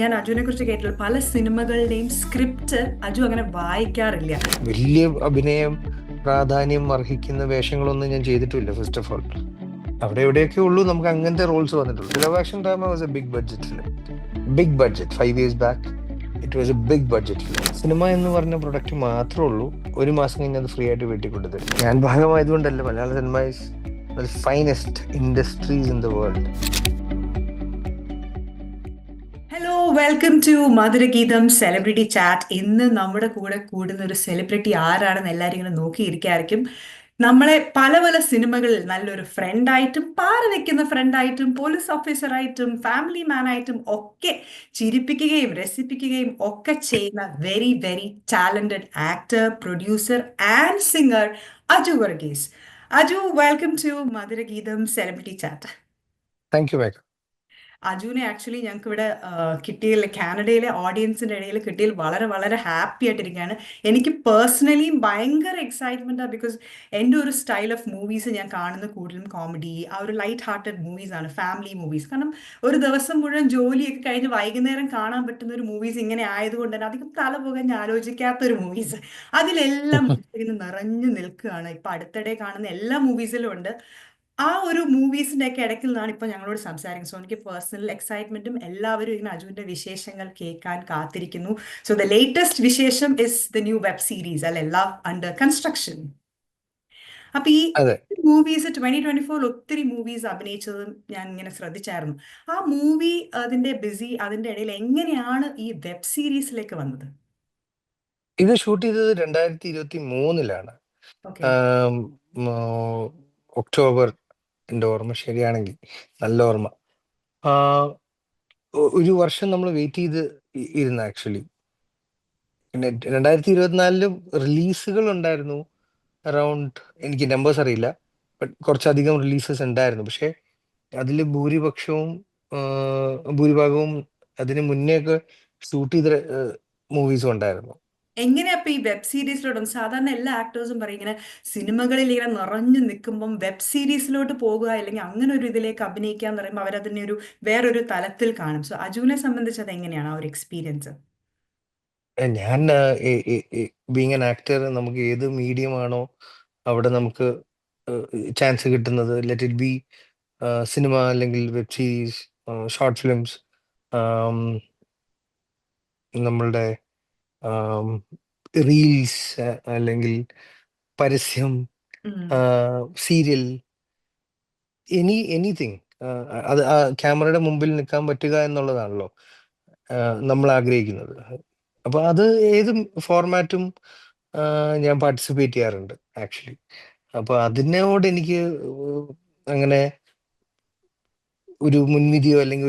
ഞാൻ അജുവിനെ കുറിച്ച് കേട്ടുള്ള പല സിനിമകളുടെയും സ്ക്രിപ്റ്റ് അജു അങ്ങനെ വായിക്കാറില്ല. വലിയ അഭിനയം പ്രാധാന്യം അർഹിക്കുന്ന വേഷങ്ങളൊന്നും ഞാൻ ചെയ്തിട്ടില്ല. ഫസ്റ്റ് ഓഫ് ഓൾ അവിടെ എവിടെയൊക്കെ ഉള്ളൂ നമുക്ക് അങ്ങനത്തെ റോൾസ് വന്നിട്ടുള്ളൂ. Love action drama was a big budget film. Big budget 5 years back it was a big budget film. Cinema എന്ന് പറഞ്ഞ പ്രൊഡക്റ്റ് മാത്രമേ ഉള്ളൂ. ഒരു മാസം കഴിഞ്ഞ് അത് ഫ്രീ ആയിട്ട് വീട്ടിൽ കൊണ്ടുതരും. ഞാൻ ഭാഗമായതുകൊണ്ടല്ല, Malayala cinema is finest industries in the world. Hello, welcome to Madhurageetham celebrity chat. ഇന്ന് നമ്മുടെ കൂടെ കൂടുന്ന ഒരു സെലിബ്രിറ്റി ആരാണെന്ന് എല്ലാവരും ഇങ്ങനെ നോക്കിയിരിക്കായിരിക്കും. നമ്മളെ പല പല സിനിമകളിൽ നല്ലൊരു ഫ്രണ്ടായിട്ടും, പാറ വെക്കുന്ന ഫ്രണ്ടായിട്ടും, പോലീസ് ഓഫീസറായിട്ടും, ഫാമിലി മാനായിട്ടും ഒക്കെ ചിരിപ്പിക്കുകയും രസിപ്പിക്കുകയും ഒക്കെ ചെയ്യുന്ന very very talented actor, producer and singer Aju Varghese. Aju, welcome to Madhurageetham celebrity chat. Thank you Megha. അജുവിനെ ആക്ച്വലി ഞങ്ങൾക്ക് ഇവിടെ കിട്ടിയതിൽ, കാനഡയിലെ ഓഡിയൻസിന്റെ ഇടയിൽ കിട്ടിയതിൽ വളരെ വളരെ ഹാപ്പി ആയിട്ടിരിക്കുകയാണ്. എനിക്ക് പേഴ്സണലി ഭയങ്കര എക്സൈറ്റ്മെന്റാണ്. ബിക്കോസ് എൻ്റെ ഒരു സ്റ്റൈൽ ഓഫ് മൂവീസ് ഞാൻ കാണുന്ന കൂടുതലും കോമഡി, ആ ഒരു ലൈറ്റ് ഹാർട്ടഡ് മൂവീസ് ആണ്, ഫാമിലി മൂവീസ്. കാരണം ഒരു ദിവസം മുഴുവൻ ജോലിയൊക്കെ കഴിഞ്ഞ് വൈകുന്നേരം കാണാൻ പറ്റുന്ന ഒരു മൂവീസ് ഇങ്ങനെ ആയതുകൊണ്ട് തന്നെ അധികം തല പോകാൻ ഞാൻ ആലോചിക്കാത്തൊരു മൂവീസ് അതിലെല്ലാം ഇങ്ങനെ നിറഞ്ഞു നിൽക്കുകയാണ്. ഇപ്പൊ അടുത്തിടെ കാണുന്ന എല്ലാ മൂവീസിലും ഉണ്ട്. ആ ഒരു മൂവീസിന്റെ ഒക്കെ ഇടയ്ക്കിൽ നിന്നാണ് ഇപ്പൊ ഞങ്ങളോട് സംസാരിക്കുന്നത്. സോ എനിക്ക് പേഴ്സണൽ എക്സൈറ്റ്മെന്റും, എല്ലാവരും ഇങ്ങനെ അജുവിന്റെ വിശേഷങ്ങൾ കേൾക്കാൻ കാത്തിരിക്കുന്നു. സോ ദ ലേറ്റസ്റ്റ് വിശേഷം is the new web series, അല്ലെ, ലവ് അണ്ടർ കൺസ്ട്രക്ഷൻ. അപ്പൊ ഈ അതെ, മൂവീസ് 2024 ഒത്തിരി മൂവീസ് അഭിനയിച്ചതും ഞാൻ ഇങ്ങനെ ശ്രദ്ധിച്ചായിരുന്നു. ആ മൂവി, അതിന്റെ ബിസി, അതിന്റെ ഇടയിൽ എങ്ങനെയാണ് ഈ വെബ് സീരീസിലേക്ക് വന്നത്? ഇത് ഷൂട്ട് ചെയ്തത് 2023-ലാണ്. ഓക്കെ. ആം, ആ, ഒക്ടോബർ, എൻ്റെ ഓർമ്മ ശരിയാണെങ്കിൽ, നല്ല ഓർമ്മ. ആ, ഒരു വർഷം നമ്മൾ വെയിറ്റ് ചെയ്ത് ഇരുന്ന ആക്ച്വലി. പിന്നെ 2024-ലും റിലീസുകൾ ഉണ്ടായിരുന്നു. അറൗണ്ട്, എനിക്ക് നമ്പേഴ്സ് അറിയില്ല, ബട്ട് കുറച്ചധികം റിലീസസ് ഉണ്ടായിരുന്നു. പക്ഷെ അതിൽ ഭൂരിഭാഗവും അതിന് മുന്നേ ഒക്കെ ഷൂട്ട് ചെയ്ത മൂവീസും ഉണ്ടായിരുന്നു. എങ്ങനെയാ ഇപ്പൊ ഈ വെബ് സീരീസിലോട്ട്? സാധാരണ എല്ലാ ആക്ടേഴ്സും പറയും ഇങ്ങനെ സിനിമകളിൽ ഇങ്ങനെ നിറഞ്ഞു നിൽക്കുമ്പം വെബ് സീരീസിലോട്ട് പോകുക, അല്ലെങ്കിൽ അങ്ങനെ ഒരു ഇതിലേക്ക് അഭിനയിക്കുക എന്ന് പറയുമ്പോൾ അവരതിനെ ഒരു വേറൊരു തലത്തിൽ കാണും. സോ അജുവിനെ സംബന്ധിച്ച് അത് എങ്ങനെയാണ് ആ ഒരു എക്സ്പീരിയൻസ്? ഞാൻ ബീങ് എൻ ആക്ടർ, നമുക്ക് ഏത് മീഡിയം ആണോ അവിടെ നമുക്ക് ചാൻസ് കിട്ടുന്നത്, ലെറ്റ് ഇറ്റ് ബി സിനിമ അല്ലെങ്കിൽ വെബ് സീരീസ്, ഷോർട്ട് ഫിലിംസ്, നമ്മളുടെ റീൽസ്, അല്ലെങ്കിൽ പരസ്യം, ഉം. Serial, anything. അത് ആ ക്യാമറയുടെ മുമ്പിൽ നിൽക്കാൻ പറ്റുക എന്നുള്ളതാണല്ലോ നമ്മൾ ആഗ്രഹിക്കുന്നത്. അപ്പൊ അത് ഏത് ഫോർമാറ്റും ഞാൻ പാർട്ടിസിപ്പേറ്റ് ചെയ്യാറുണ്ട് ആക്ച്വലി. അപ്പൊ അതിനോട് എനിക്ക് അങ്ങനെ ഒരു മുൻവിധിയോ അല്ലെങ്കിൽ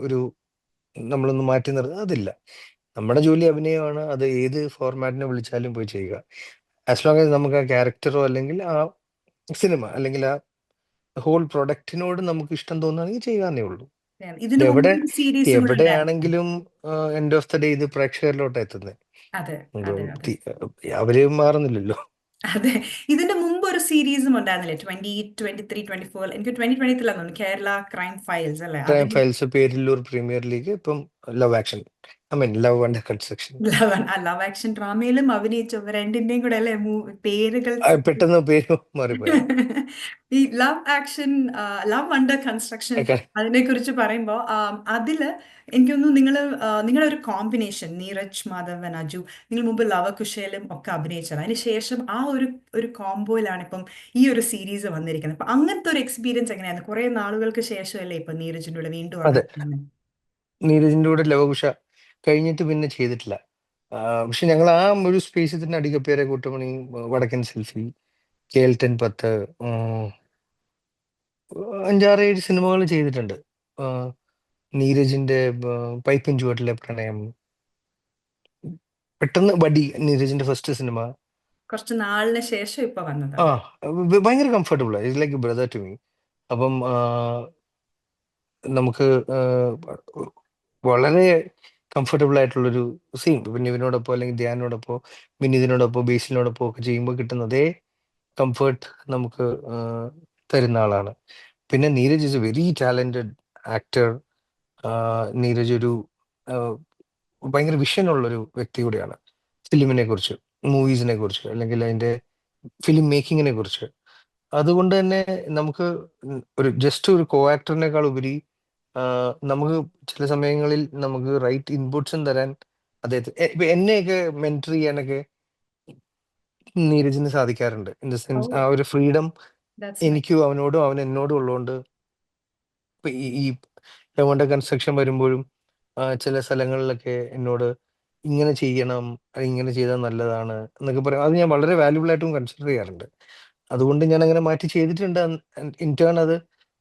ഒരു നമ്മളൊന്ന് മാറ്റി നിർത്തുക അതില്ല. നമ്മുടെ ജോലി അഭിനയമാണ്. അത് ഏത് ഫോർമാറ്റിനെ വിളിച്ചാലും പോയി ചെയ്യുക. ആസ് ലോങ് ആസ് നമുക്ക് ആ ക്യാരക്ടറോ അല്ലെങ്കിൽ ആ സിനിമ അല്ലെങ്കിൽ ആ ഹോൾ പ്രൊഡക്റ്റിനോട് നമുക്ക് ഇഷ്ടം തോന്നുകയാണെങ്കിൽ ചെയ്യാന്നേ ഉള്ളൂ. ഇതിനു മുമ്പ് എവിടെ ഒരു സീരീസും കൂടെ ഉണ്ടായിരുന്നു. എവിടെയാണെങ്കിലും എൻഡ് ഓഫ് ദ ഡേ ഇത് പ്രേക്ഷകരിലോട്ട് എത്തുന്നത്. അതെ, അപ്പം അതെ, അതെ, അവര് മാറുന്നില്ലല്ലോ. അതെ. ഇതിന്റെ മുമ്പ് ഒരു സീരീസും ഉണ്ടായിരുന്നില്ലേ? 2023-24, എനിക്ക് 2023 തോന്നുന്നു, കേരള ക്രൈം ഫയൽസ്, അല്ലെ? ക്രൈം അതിന് ഫയൽസ്, പേരില്ലൂർ പ്രീമിയർ ലീഗ്, ഇപ്പം love action, I mean love under construction. Love action ഡ്രാമയിലും അഭിനയിച്ചു. രണ്ടിന്റെയും കൂടെ അല്ലെ പേരുകൾ. പെട്ടെന്ന് പേര് മാറിപ്പോയ. ഈ love action, love under construction, അതിനെ കുറിച്ച് പറയുമ്പോൾ അതില് എനിക്കൊന്നു നിങ്ങളുടെ ഒരു കോമ്പിനേഷൻ, നീരജ് മാധവൻ, അജു, നിങ്ങൾ മുമ്പ് ലവകുശയിലും ഒക്കെ അഭിനയിച്ചത്. അതിനുശേഷം ആ ഒരു കോംബോയിലാണ് ഇപ്പം ഈ ഒരു സീരീസ് വന്നിരിക്കുന്നത്. അപ്പൊ അങ്ങനത്തെ ഒരു എക്സ്പീരിയൻസ് എങ്ങനെയായിരുന്നു? കുറെ നാളുകൾക്ക് ശേഷമല്ലേ ഇപ്പൊ നീരജിന്റെ കൂടെ വീണ്ടും അതെ, അഭിനയിക്കുന്നത്? നീരജിന്റെ കൂടെ ലവകുശ കഴിഞ്ഞിട്ട് പിന്നെ ചെയ്തിട്ടില്ല. പക്ഷെ ഞങ്ങൾ ആ ഒരു സ്പേസിൽ തന്നെ അടികപ്പേരെ, കൂട്ടുമണി, വടക്കൻ സെൽഫി, കേൾട്ടൻ 10, 5-6-7 സിനിമകൾ ചെയ്തിട്ടുണ്ട്. ആ, നീരജിന്റെ പൈപ്പിൻ ചുവട്ടിലെ പ്രണയം, പെട്ടെന്ന് ബഡി, നീരജിന്റെ ഫസ്റ്റ് സിനിമ. കുറച്ച് നാളിന് ശേഷം ഇപ്പൊ ആ, വന്നതാണ്. ഭയങ്കര comfortable, it's like brother to me. അപ്പം നമുക്ക് വളരെ കംഫർട്ടബിൾ ആയിട്ടുള്ളൊരു സീൻ പിന്നെ ഇവനോടൊപ്പം അല്ലെങ്കിൽ ധ്യാനോടൊപ്പം, വിനീതിനോടൊപ്പം, ബേസിലിനോടൊപ്പം ഒക്കെ ചെയ്യുമ്പോൾ കിട്ടുന്ന അതേ കംഫർട്ട് നമുക്ക് തരുന്ന ആളാണ്. പിന്നെ Neeraj is A very talented actor. Neeraj ഒരു ഭയങ്കര വിഷൻ ഉള്ളൊരു വ്യക്തി കൂടിയാണ് ഫിലിമിനെ കുറിച്ച്, മൂവീസിനെ കുറിച്ച്, അല്ലെങ്കിൽ അതിന്റെ ഫിലിം മേക്കിങ്ങിനെ കുറിച്ച്. അതുകൊണ്ട് തന്നെ നമുക്ക് ഒരു ജസ്റ്റ് ഒരു കോ ആക്ടറിനേക്കാൾ ഉപരി നമുക്ക് ചില സമയങ്ങളിൽ നമുക്ക് റൈറ്റ് ഇൻപുട്സും തരാൻ അദ്ദേഹത്തെ ഇപ്പൊ എന്നെയൊക്കെ മെന്റർ ചെയ്യാനൊക്കെ നീരജിന് സാധിക്കാറുണ്ട്. ഇൻ ദ സെൻസ് ആ ഓ, ഒരു ഫ്രീഡം ദാറ്റ്സ് നൈസ്. എനിക്കും അവനോടും അവൻ എന്നോടും ഉള്ളതുകൊണ്ട് ഇപ്പൊ ഈ ലെവന്റെ കൺസ്ട്രക്ഷൻ വരുമ്പോഴും ചില സ്ഥലങ്ങളിലൊക്കെ എന്നോട് ഇങ്ങനെ ചെയ്യണം, അത് ഇങ്ങനെ ചെയ്താൽ നല്ലതാണ് എന്നൊക്കെ പറയും. അത് ഞാൻ വളരെ വാല്യുബിൾ ആയിട്ടും കൺസിഡർ ചെയ്യാറുണ്ട്. അതുകൊണ്ട് ഞാൻ അങ്ങനെ മാറ്റി ചെയ്തിട്ടുണ്ട്. ഇന്റേൺ അത്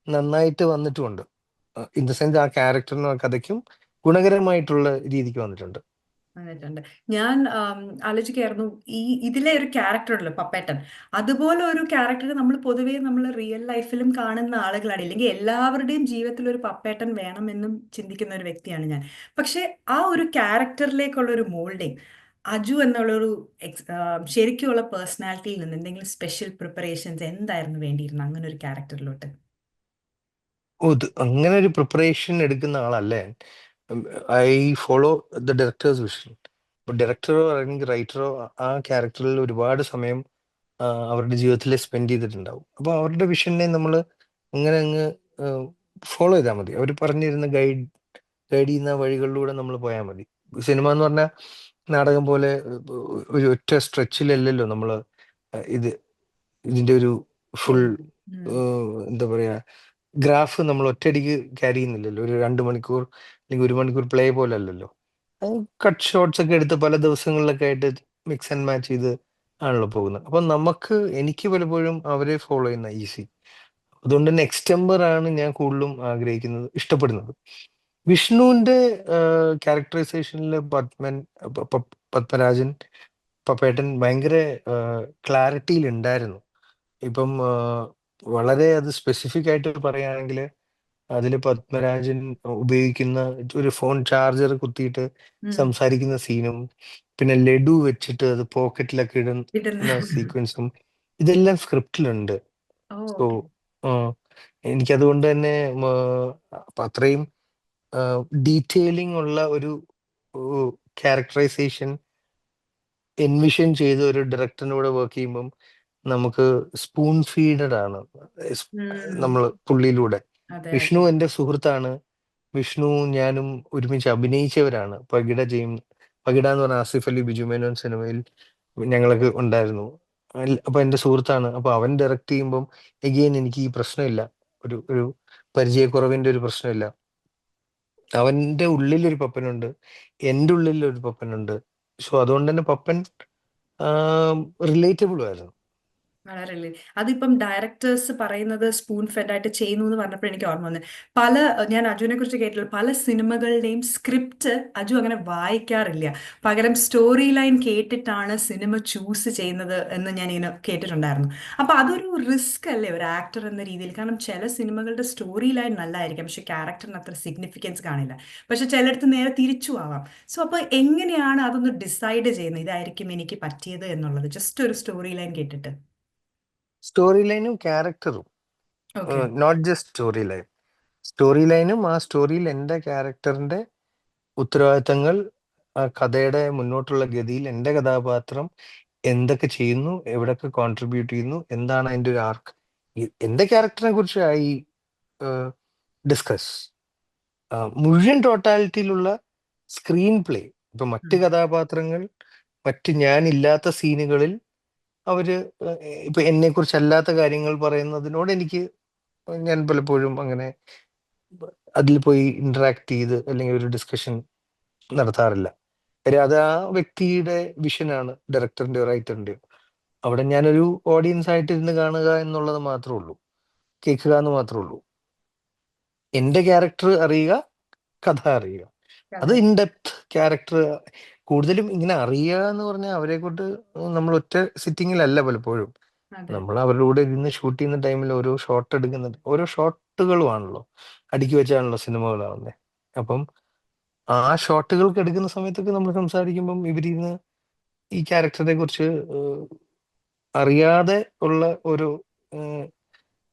നന്നായിട്ട് വന്നിട്ടുമുണ്ട്. ഇൻ ദ സെൻസ് ആ ക്യാരക്ടറിനും ആ കഥയ്ക്കും ഗുണകരമായിട്ടുള്ള രീതിക്ക് വന്നിട്ടുണ്ട്. വന്നിട്ടുണ്ട്. ഞാൻ ആലോചിക്കായിരുന്നു, ഈ ഇതിലെ ഒരു ക്യാരക്ടർ ഉണ്ടല്ലോ പപ്പേട്ടൻ, അതുപോലെ ഒരു ക്യാരക്ടർ നമ്മൾ പൊതുവേ നമ്മൾ റിയൽ ലൈഫിലും കാണുന്ന ആളുകളാണ്, ഇല്ലെങ്കിൽ എല്ലാവരുടെയും ജീവിതത്തിൽ ഒരു പപ്പേട്ടൻ വേണമെന്നും ചിന്തിക്കുന്ന ഒരു വ്യക്തിയാണ് ഞാൻ. പക്ഷെ ആ ഒരു ക്യാരക്ടറിലേക്കുള്ള ഒരു മോൾഡിങ്, അജു എന്നുള്ളൊരു ശരിക്കുമുള്ള പേഴ്സണാലിറ്റിയിൽ നിന്ന് എന്തെങ്കിലും സ്പെഷ്യൽ പ്രിപ്പറേഷൻസ് എന്തായിരുന്നു വേണ്ടിയിരുന്നത് അങ്ങനെ ഒരു ക്യാരക്ടറിലോട്ട്? അങ്ങനെ ഒരു പ്രിപ്പറേഷൻ എടുക്കുന്ന ആളല്ലേ. I follow the directors vision. ഇപ്പൊ ഡയറക്ടറോ അല്ലെങ്കിൽ റൈറ്ററോ ആ ക്യാരക്ടറിൽ ഒരുപാട് സമയം അവരുടെ ജീവിതത്തിൽ സ്പെൻഡ് ചെയ്തിട്ടുണ്ടാവും. അപ്പൊ അവരുടെ വിഷനെ നമ്മൾ അങ്ങനെ അങ്ങ് ഫോളോ ചെയ്താൽ മതി. അവർ പറഞ്ഞിരുന്ന ഗൈഡ് ചെയ്യുന്ന വഴികളിലൂടെ നമ്മൾ പോയാൽ മതി. സിനിമ എന്ന് പറഞ്ഞാൽ നാടകം പോലെ ഒരു ഒറ്റ സ്ട്രെച്ചിലല്ലല്ലോ നമ്മൾ ഇത് ഇതിന്റെ ഒരു ഫുൾ ചെയ്യുന്നത്. ഉം. എന്താ പറയാ ഗ്രാഫ് നമ്മൾ ഒറ്റയടിക്ക് ക്യാരി ചെയ്യുന്നില്ലല്ലോ. ഒരു 2 മണിക്കൂർ അല്ലെങ്കിൽ 1 മണിക്കൂർ പ്ലേ പോലെ അല്ലല്ലോ. കട്ട് ഷോട്ട്സ് ഒക്കെ എടുത്ത് പല ദിവസങ്ങളിലൊക്കെ ആയിട്ട് മിക്സ് ആൻഡ് മാച്ച് ചെയ്ത് ആണല്ലോ പോകുന്നത്. അപ്പൊ എനിക്ക് പലപ്പോഴും അവരെ ഫോളോ ചെയ്യുന്ന ഈസി. അതുകൊണ്ട് തന്നെ എക്സ്റ്റംബർ ആണ് ഞാൻ കൂടുതലും ആഗ്രഹിക്കുന്നത്, ഇഷ്ടപ്പെടുന്നത്. വിഷ്ണുവിന്റെ ക്യാരക്ടറൈസേഷനിൽ പത്മരാജൻ പപ്പേട്ടൻ ഭയങ്കര ക്ലാരിറ്റിയിൽ ഉണ്ടായിരുന്നു. ഇപ്പം വളരെ അത് സ്പെസിഫിക് ആയിട്ട് പറയുകയാണെങ്കിൽ അതിൽ പത്മരാജൻ ഉപയോഗിക്കുന്ന ഒരു ഫോൺ ചാർജർ കുത്തിയിട്ട് ഉം. സംസാരിക്കുന്ന സീനും, പിന്നെ ലഡു വെച്ചിട്ട് അത് പോക്കറ്റിലൊക്കെ കിട്ടുന്ന. ഇടുന്ന സീക്വൻസും ഇതെല്ലാം സ്ക്രിപ്റ്റിലുണ്ട്. ഓ, സോ ഓക്കെ. എനിക്കതുകൊണ്ട് തന്നെ അപ്പൊ അത്രയും ഡീറ്റെയിലിംഗ് ഉള്ള ഒരു ക്യാരക്ടറൈസേഷൻ എൻവിഷൻ ചെയ്ത് ഒരു ഡയറക്ടറിന്റെ കൂടെ വർക്ക് ചെയ്യുമ്പം നമുക്ക് സ്പൂൺ ഫീഡഡ് ആണ് ഉം. നമ്മൾ പുള്ളിയിലൂടെ. അതെ, വിഷ്ണു അതെ. എൻ്റെ സുഹൃത്താണ്. വിഷ്ണു ഞാനും ഒരുമിച്ച് അഭിനയിച്ചവരാണ്. പകിട എന്ന് പറഞ്ഞ ആസിഫ് അലി ബിജു മേനോൻ സിനിമയിൽ ഞങ്ങളൊക്കെ ഉണ്ടായിരുന്നു. അപ്പൊ എൻ്റെ സുഹൃത്താണ്. അപ്പൊ അവൻ ഡയറക്റ്റ് ചെയ്യുമ്പം എഗെയിൻ എനിക്ക് ഈ പ്രശ്നമില്ല, ഒരു ഒരു പരിചയക്കുറവിന്റെ ഒരു പ്രശ്നമില്ല. അവന്റെ ഉള്ളിലൊരു പപ്പനുണ്ട്, എൻ്റെ ഉള്ളിലൊരു പപ്പനുണ്ട്. സോ അതുകൊണ്ട് തന്നെ പപ്പൻ റിലേറ്റബിളും ആയിരുന്നു. വളരെ അതിപ്പം ഡയറക്ടേഴ്സ് പറയുന്നത് സ്പൂൺ ഫെഡ് ആയിട്ട് ചെയ്യുന്നു എന്ന് പറഞ്ഞപ്പോൾ എനിക്ക് ഓർമ്മ വന്നത്, ഞാൻ അജുവിനെ കുറിച്ച് കേട്ടിട്ടുള്ള പല സിനിമകളുടെയും സ്ക്രിപ്റ്റ് അജു അങ്ങനെ വായിക്കാറില്ല, പകരം സ്റ്റോറി ലൈൻ കേട്ടിട്ടാണ് സിനിമ ചൂസ് ചെയ്യുന്നത് എന്ന് ഞാൻ ഇങ്ങനെ കേട്ടിട്ടുണ്ടായിരുന്നു. അപ്പൊ അതൊരു റിസ്ക് അല്ലേ ഒരു ആക്ടർ എന്ന രീതിയിൽ? കാരണം ചില സിനിമകളുടെ സ്റ്റോറി ലൈൻ നല്ലതായിരിക്കും, പക്ഷെ ക്യാരക്ടറിന് അത്ര സിഗ്നിഫിക്കൻസ് കാണില്ല. പക്ഷെ ചിലയിടത്ത് നേരെ തിരിച്ചു ആവാം. സോ അപ്പൊ എങ്ങനെയാണ് അതൊന്ന് ഡിസൈഡ് ചെയ്യുന്നത്, ഇതായിരിക്കും എനിക്ക് പറ്റിയത് എന്നുള്ളത്, ജസ്റ്റ് ഒരു സ്റ്റോറി ലൈൻ കേട്ടിട്ട്? സ്റ്റോറി ലൈനും ക്യാരക്ടറും, ഓക്കെ. നോട്ട് ജസ്റ്റ് സ്റ്റോറി ലൈനും ആ സ്റ്റോറിയിൽ എൻ്റെ ക്യാരക്ടറിന്റെ ഉത്തരവാദിത്തങ്ങൾ, ആ കഥയുടെ മുന്നോട്ടുള്ള ഗതിയിൽ എൻ്റെ കഥാപാത്രം എന്തൊക്കെ ചെയ്യുന്നു, എവിടൊക്കെ കോൺട്രിബ്യൂട്ട് ചെയ്യുന്നു, എന്താണ് അതിൻ്റെ ഒരു ആർക്ക്, എൻ്റെ ക്യാരക്ടറിനെ കുറിച്ച് ഐ ഡിസ്കസ്. മുഴുവൻ ടോട്ടാലിറ്റിയിലുള്ള സ്ക്രീൻ പ്ലേ. ഇപ്പൊ മറ്റ് കഥാപാത്രങ്ങൾ ഞാനില്ലാത്ത സീനുകളിൽ അവര് ഇപ്പൊ എന്നെ കുറിച്ചല്ലാത്ത കാര്യങ്ങൾ പറയുന്നതിനോട് ഞാൻ പലപ്പോഴും അങ്ങനെ അതിൽ പോയി ഇന്ററാക്ട് ചെയ്ത് അല്ലെങ്കിൽ ഒരു ഡിസ്കഷൻ നടത്താറില്ല. കാര്യം അത് ആ വ്യക്തിയുടെ വിഷനാണ്, ഡയറക്ടറിന്റെയോ റൈറ്ററിന്റെയോ. അവിടെ ഞാനൊരു ഓഡിയൻസ് ആയിട്ട് ഇരുന്ന് കാണുക എന്നുള്ളത് മാത്രമേ ഉള്ളൂ, കേൾക്കുക എന്ന് മാത്രമേ ഉള്ളൂ. എന്റെ ക്യാരക്ടർ അറിയുക, കഥ അറിയുക. അത് അതെ, ഇൻഡെപ്ത് ക്യാരക്ടർ കൂടുതലും ഇങ്ങനെ അറിയുക എന്ന് പറഞ്ഞാൽ അവരെ കൊണ്ട് നമ്മൾ ഒറ്റ സിറ്റിങ്ങിലല്ല പലപ്പോഴും. അതെ. നമ്മൾ അവരുടെ കൂടെ ഇരുന്ന് ഷൂട്ട് ചെയ്യുന്ന ടൈമിൽ ഓരോ ഷോട്ട് എടുക്കുന്നത്, ഓരോ ഷോട്ടുകളുമാണല്ലോ, അടുക്കി വെച്ചാണല്ലോ സിനിമകളാവുന്നത്. അപ്പം ആ ഷോട്ടുകൾക്ക് എടുക്കുന്ന സമയത്തൊക്കെ നമ്മൾ സംസാരിക്കുമ്പം ഇവരിന്ന് ഈ ക്യാരക്ടറെ കുറിച്ച് അറിയാതെ ഉള്ള ഒരു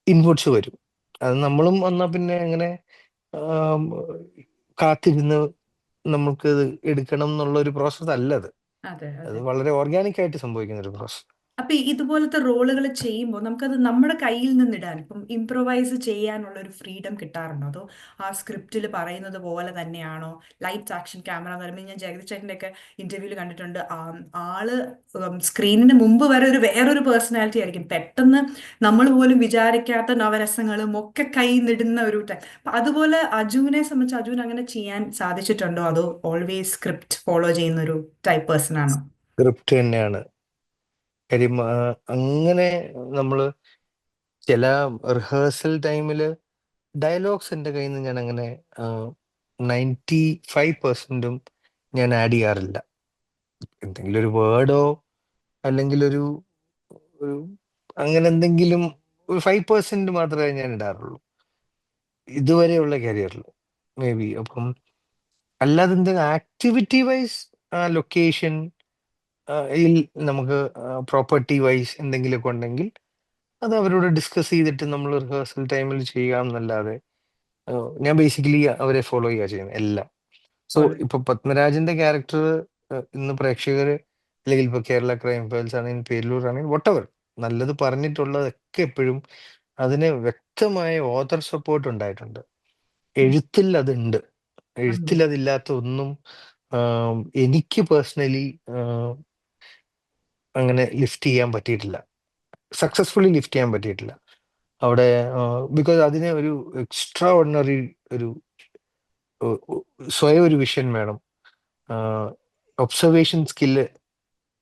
ഇൻപുട്സ് വരും. അത് നമ്മളും വന്നാ പിന്നെ അങ്ങനെ ആം, കാത്തിരുന്ന് നമുക്ക് ഇത് എടുക്കണം എന്നുള്ള ഒരു പ്രോസസ്സ് അല്ല അത്. അതെ അത് അതെ. വളരെ ഓർഗാനിക് ആയിട്ട് സംഭവിക്കുന്ന ഒരു പ്രോസസ്സ്. അപ്പൊ ഇതുപോലത്തെ റോളുകൾ ചെയ്യുമ്പോൾ നമുക്കത് നമ്മുടെ കയ്യിൽ നിന്നിടാൻ ഇപ്പം ഇംപ്രൊവൈസ് ചെയ്യാനുള്ള ഒരു ഫ്രീഡം കിട്ടാറുണ്ടോ, അതോ ആ സ്ക്രിപ്റ്റിൽ പറയുന്നത് പോലെ തന്നെയാണോ? ലൈറ്റ് ആക്ഷൻ ക്യാമറ എന്ന് പറയുമ്പോൾ ഞാൻ ജഗദീഷ് ചേട്ടൻ്റെ ഒക്കെ ഇന്റർവ്യൂവിൽ കണ്ടിട്ടുണ്ട്. ആള് സ്ക്രീനിന് മുമ്പ് വരെ വേറൊരു പേഴ്സണാലിറ്റി ആയിരിക്കും. പെട്ടെന്ന് നമ്മൾ പോലും വിചാരിക്കാത്ത നവരസങ്ങളും ഒക്കെ കൈ നിടുന്ന ഒരു ടൈം. അപ്പൊ അതുപോലെ അജുവിനെ സംബന്ധിച്ച് അജുവിന് അങ്ങനെ ചെയ്യാൻ സാധിച്ചിട്ടുണ്ടോ, അതോ ഓൾവേസ് സ്ക്രിപ്റ്റ് ഫോളോ ചെയ്യുന്ന ഒരു ടൈപ്പ് പേഴ്സൺ ആണോ? സ്ക്രിപ്റ്റ് തന്നെയാണ് കാര്യം. അങ്ങനെ നമ്മൾ ചില റിഹേഴ്സൽ ടൈമിൽ ഡയലോഗ്സ് എൻ്റെ കയ്യിൽ നിന്ന് ഞാൻ അങ്ങനെ 95% ഞാൻ ആഡ് ചെയ്യാറില്ല. എന്തെങ്കിലും ഒരു വേർഡോ അല്ലെങ്കിൽ ഒരു അങ്ങനെ എന്തെങ്കിലും ഒരു 5% മാത്രമേ ഞാൻ ഇടാറുള്ളൂ ഇതുവരെയുള്ള കരിയറിൽ, മേ ബി. അപ്പം അല്ലാതെ എന്തെങ്കിലും ആക്ടിവിറ്റി വൈസ് ലൊക്കേഷൻ നമുക്ക് പ്രോപ്പർട്ടി വൈസ് എന്തെങ്കിലുമൊക്കെ ഉണ്ടെങ്കിൽ അത് അവരോട് ഡിസ്കസ് ചെയ്തിട്ട് നമ്മൾ റിഹേഴ്സൽ ടൈമിൽ ചെയ്യാമെന്നല്ലാതെ ഞാൻ ബേസിക്കലി അവരെ ഫോളോ ചെയ്യുക ചെയ്യുന്നത് എല്ലാം. സോ ഇപ്പൊ പത്മരാജന്റെ ക്യാരക്ടർ ഇന്ന് പ്രേക്ഷകര് അല്ലെങ്കിൽ ഇപ്പൊ കേരള ക്രൈം ഫയൽസ് ആണെങ്കിൽ പേരിലൂർ ആണെങ്കിൽ വട്ടവർ നല്ലത് പറഞ്ഞിട്ടുള്ളതൊക്കെ എപ്പോഴും അതിന് വ്യക്തമായ ഓതർ സപ്പോർട്ട് ഉണ്ടായിട്ടുണ്ട്. എഴുത്തിൽ അതുണ്ട്. എഴുത്തിൽ അതില്ലാത്ത ഒന്നും എനിക്ക് പേഴ്സണലി അങ്ങനെ ലിഫ്റ്റ് ചെയ്യാൻ പറ്റിയിട്ടില്ല, സക്സസ്ഫുള്ളി ലിഫ്റ്റ് ചെയ്യാൻ പറ്റിയിട്ടില്ല അവിടെ. ബിക്കോസ് അതിന് ഒരു എക്സ്ട്രാ ഓർഡിനറി ഒരു സ്വയം ഒരു വിഷൻ വേണം. ഒബ്സർവേഷൻ സ്കില്ല്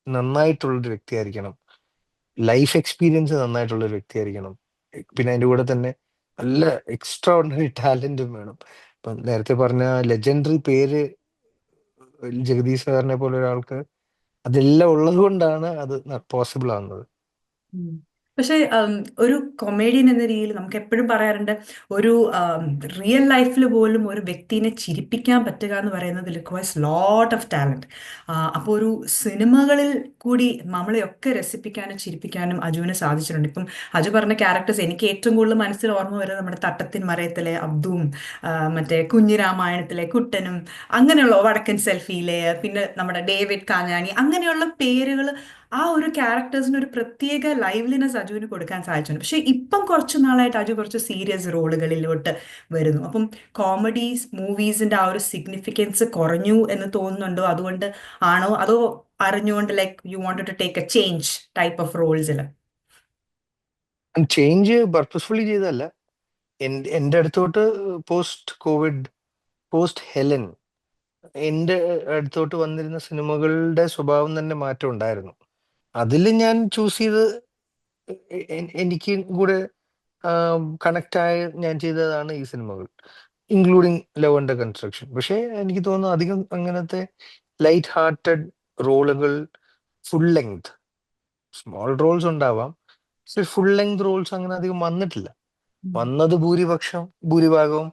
നന്നായിട്ടുള്ളൊരു വ്യക്തിയായിരിക്കണം. ലൈഫ് എക്സ്പീരിയൻസ് നന്നായിട്ടുള്ള ഒരു വ്യക്തിയായിരിക്കണം. പിന്നെ അതിൻ്റെ കൂടെ തന്നെ നല്ല എക്സ്ട്രാ ഓർഡിനറി ടാലന്റും വേണം. ഇപ്പം നേരത്തെ പറഞ്ഞ ലെജൻഡറി പേര് ജഗദീഷ് സാറിനെ പോലെ ഒരാൾക്ക് അതെല്ലാം ഉള്ളത് കൊണ്ടാണ് അത് പോസിബിൾ ആവുന്നത്. ഉം. പക്ഷെ ഒരു കൊമേഡിയൻ എന്ന രീതിയിൽ നമുക്ക് എപ്പോഴും പറയാറുണ്ട്, ഒരു റിയൽ ലൈഫിൽ പോലും ഒരു വ്യക്തിനെ ചിരിപ്പിക്കാൻ പറ്റുക എന്ന് പറയുന്നത് റിക്വയർസ് ലോട്ട് ഓഫ് ടാലന്റ്. അപ്പോൾ ഒരു സിനിമകളിൽ കൂടി നമ്മളെയൊക്കെ രസിപ്പിക്കാനും ചിരിപ്പിക്കാനും അജുവിന് സാധിച്ചിട്ടുണ്ട്. ഇപ്പം അജു പറഞ്ഞ ക്യാരക്ടേഴ്സ് എനിക്ക് ഏറ്റവും കൂടുതൽ മനസ്സിൽ ഓർമ്മ വരുന്നത് നമ്മുടെ തട്ടത്തിൻ മറയത്തിലെ അബ്ദുവും മറ്റേ കുഞ്ഞിരാമായണത്തിലെ കുട്ടനും, അങ്ങനെയുള്ള വടക്കൻ സെൽഫിയിലെ, പിന്നെ നമ്മുടെ ഡേവിഡ് കാഞ്ഞാണി, അങ്ങനെയുള്ള പേരുകൾ, ആ ഒരു ക്യാരക്ടേഴ്സിന് ഒരു പ്രത്യേക ലൈവ്ലിനെസ് അജുവിന് കൊടുക്കാൻ സാധിച്ചിട്ടുണ്ട്. പക്ഷെ ഇപ്പം കുറച്ച് നാളായിട്ട് അജു കുറച്ച് സീരിയസ് റോളുകളിലോട്ട് വരുന്നു. അപ്പം കോമഡീസ് മൂവീസിന്റെ ആ ഒരു സിഗ്നിഫിക്കൻസ് കുറഞ്ഞു എന്ന് തോന്നുന്നുണ്ടോ? അതുകൊണ്ട് ആണോ, അതോ അറിഞ്ഞുകൊണ്ട് like you wanted to take a change type of റോൾസിൽ? ചേഞ്ച് പർപ്പസ്ഫുള്ളി ചെയ്തതല്ല. എൻ്റെ അടുത്തോട്ട് പോസ്റ്റ് കോവിഡ്, പോസ്റ്റ് ഹെലൻ എൻ്റെ അടുത്തോട്ട് വന്നിരുന്ന സിനിമകളുടെ സ്വഭാവം തന്നെ മാറ്റം ഉണ്ടായിരുന്നു. അതിൽ ഞാൻ ചൂസ് ചെയ്ത് എനിക്ക് കൂടെ കണക്റ്റായ ഞാൻ ചെയ്തതാണ് ഈ സിനിമകൾ, ഇൻക്ലൂഡിങ് ലവ് അണ്ടർ കൺസ്ട്രക്ഷൻ. പക്ഷേ എനിക്ക് തോന്നുന്നു അധികം അങ്ങനത്തെ ലൈറ്റ് ഹാർട്ടഡ് റോളുകൾ, ഫുൾ ലെങ്ത്, സ്മോൾ റോൾസ് ഉണ്ടാവാം, പക്ഷെ ഫുൾ ലെങ്ത് റോൾസ് അങ്ങനെ അധികം വന്നിട്ടില്ല. വന്നത് ഭൂരിഭാഗവും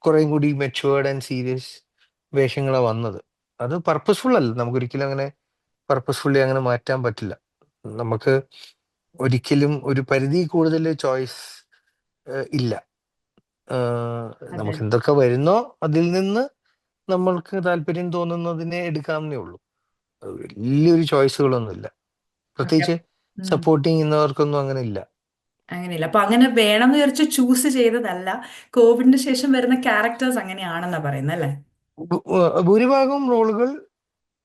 കുറേം കൂടി മെച്ചുവേർഡ് ആൻഡ് സീരിയസ് വേഷങ്ങളാണ് വന്നത്. അത് പർപ്പസ്ഫുൾ അല്ല. നമുക്കൊരിക്കലും അങ്ങനെ പർപ്പസ്ഫുള്ളി അങ്ങനെ മാറ്റാൻ പറ്റില്ല. നമുക്ക് ഒരിക്കലും ഒരു പരിധി കൂടുതൽ ചോയ്സ് ഇല്ല. അതെ. നമുക്ക് എന്തൊക്കെ വരുന്നോ അതിൽ നിന്ന് നമ്മൾക്ക് താല്പര്യം തോന്നുന്നതിനെ എടുക്കാവുന്നേ ഉള്ളൂ. വലിയൊരു ചോയ്സുകളൊന്നുമില്ല. ഓക്കെ. പ്രത്യേകിച്ച് സപ്പോർട്ടിങ് ചെയ്യുന്നവർക്കൊന്നും അങ്ങനെ ഇല്ല. അങ്ങനെയില്ല. അപ്പൊ അങ്ങനെ വേണമെന്ന് വിചാരിച്ച് ചൂസ് ചെയ്തതല്ല, കോവിഡിന് ശേഷം വരുന്ന ക്യാരക്ടേഴ്സ് അങ്ങനെയാണെന്നാ പറയുന്നത് അല്ലേ? ഭൂരിഭാഗം റോളുകൾ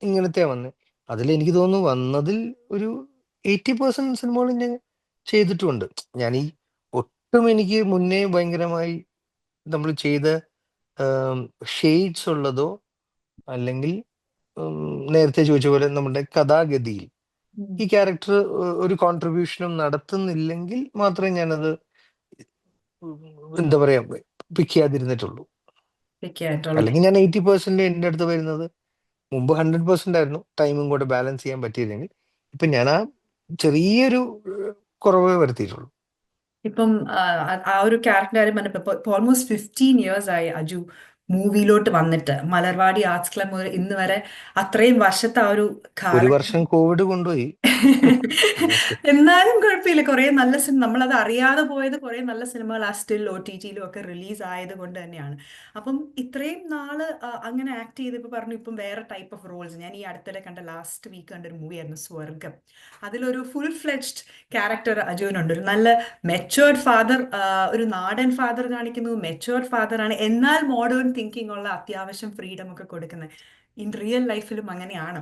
ഇങ്ങനത്തെ വന്ന് അതിൽ എനിക്ക് തോന്നുന്നു വന്നതിൽ ഒരു 80% സിനിമകൾ ഞാൻ ചെയ്തിട്ടുമുണ്ട്. ഞാൻ ഈ ഒട്ടും എനിക്ക് മുന്നേ ഭയങ്കരമായി നമ്മൾ ചെയ്ത ഷെയ്ഡ്സ് ഉള്ളതോ അല്ലെങ്കിൽ നേരത്തെ ചോദിച്ച പോലെ നമ്മുടെ കഥാഗതിയിൽ ഉം. ഈ ക്യാരക്ടർ ഒരു കോൺട്രിബ്യൂഷനും നടത്തുന്നില്ലെങ്കിൽ മാത്രമേ ഞാനത് എന്താ പറയാ പിക്ക് ചെയ്യാതിരുന്നിട്ടുള്ളൂ. ഒക്കെയായിട്ടുള്ള. അല്ലെങ്കിൽ ഞാൻ 80% എൻ്റെ അടുത്ത് വരുന്നത് മുമ്പ് 100% ആയിരുന്നു. ടൈമും കൂടെ ബാലൻസ് ചെയ്യാൻ പറ്റിയില്ലെങ്കിൽ ഇപ്പൊ ഞാൻ ആ ചെറിയൊരു കുറവേ വരുത്തിയിട്ടുള്ളൂ. ഇപ്പം ആ ഒരു ക്യാരക്ടർ കാര്യം പറഞ്ഞപ്പോ ഇപ്പൊ ഓൾമോസ്റ്റ് 15 years ആയി അജു മൂവിയിലോട്ട് വന്നിട്ട് മലർവാടി ആർട്സ് ക്ലബ് മുതൽ ഇന്ന് വരെ അത്രയും വർഷത്തെ ആ ഒരു ഒരു കാലഘട്ടം. വർഷം കോവിഡ് കൊണ്ടുപോയി. ഓക്കെ. എന്നാലും കുഴപ്പമില്ല, കുറെ നല്ല സിനിമ നമ്മളത് അറിയാതെ പോയത്, കുറെ നല്ല സിനിമകൾ ആ സ്റ്റിൽ OTT-യിലും ഒക്കെ റിലീസ് ആയത് കൊണ്ട് തന്നെയാണ്. അപ്പം ഇത്രയും നാള് അങ്ങനെ ആക്ട് ചെയ്ത് ഇപ്പൊ പറഞ്ഞു ഇപ്പം വേറെ ടൈപ്പ് ഓഫ് റോൾസ്. ഞാൻ ഈ അടുത്തിടെ കണ്ട ലാസ്റ്റ് വീക്ക് കണ്ട ഒരു മൂവിയായിരുന്നു സ്വർഗം. അതിലൊരു ഫുൾ ഫ്ലെഡ്ജ്ഡ് ക്യാരക്ടർ അജുവിനുണ്ട്. ഒരു നല്ല മെച്ചുവേർഡ് ഫാദർ, ഒരു നാടൻ ഫാദർ കാണിക്കുന്നു, മെച്ചുവേർഡ് ഫാദർ ആണ്, എന്നാൽ മോഡേൺ തിങ്കിങ് ഉള്ള, അത്യാവശ്യം ഫ്രീഡം ഒക്കെ കൊടുക്കുന്നത്. ഇൻ റിയൽ ലൈഫിലും അങ്ങനെയാണ്.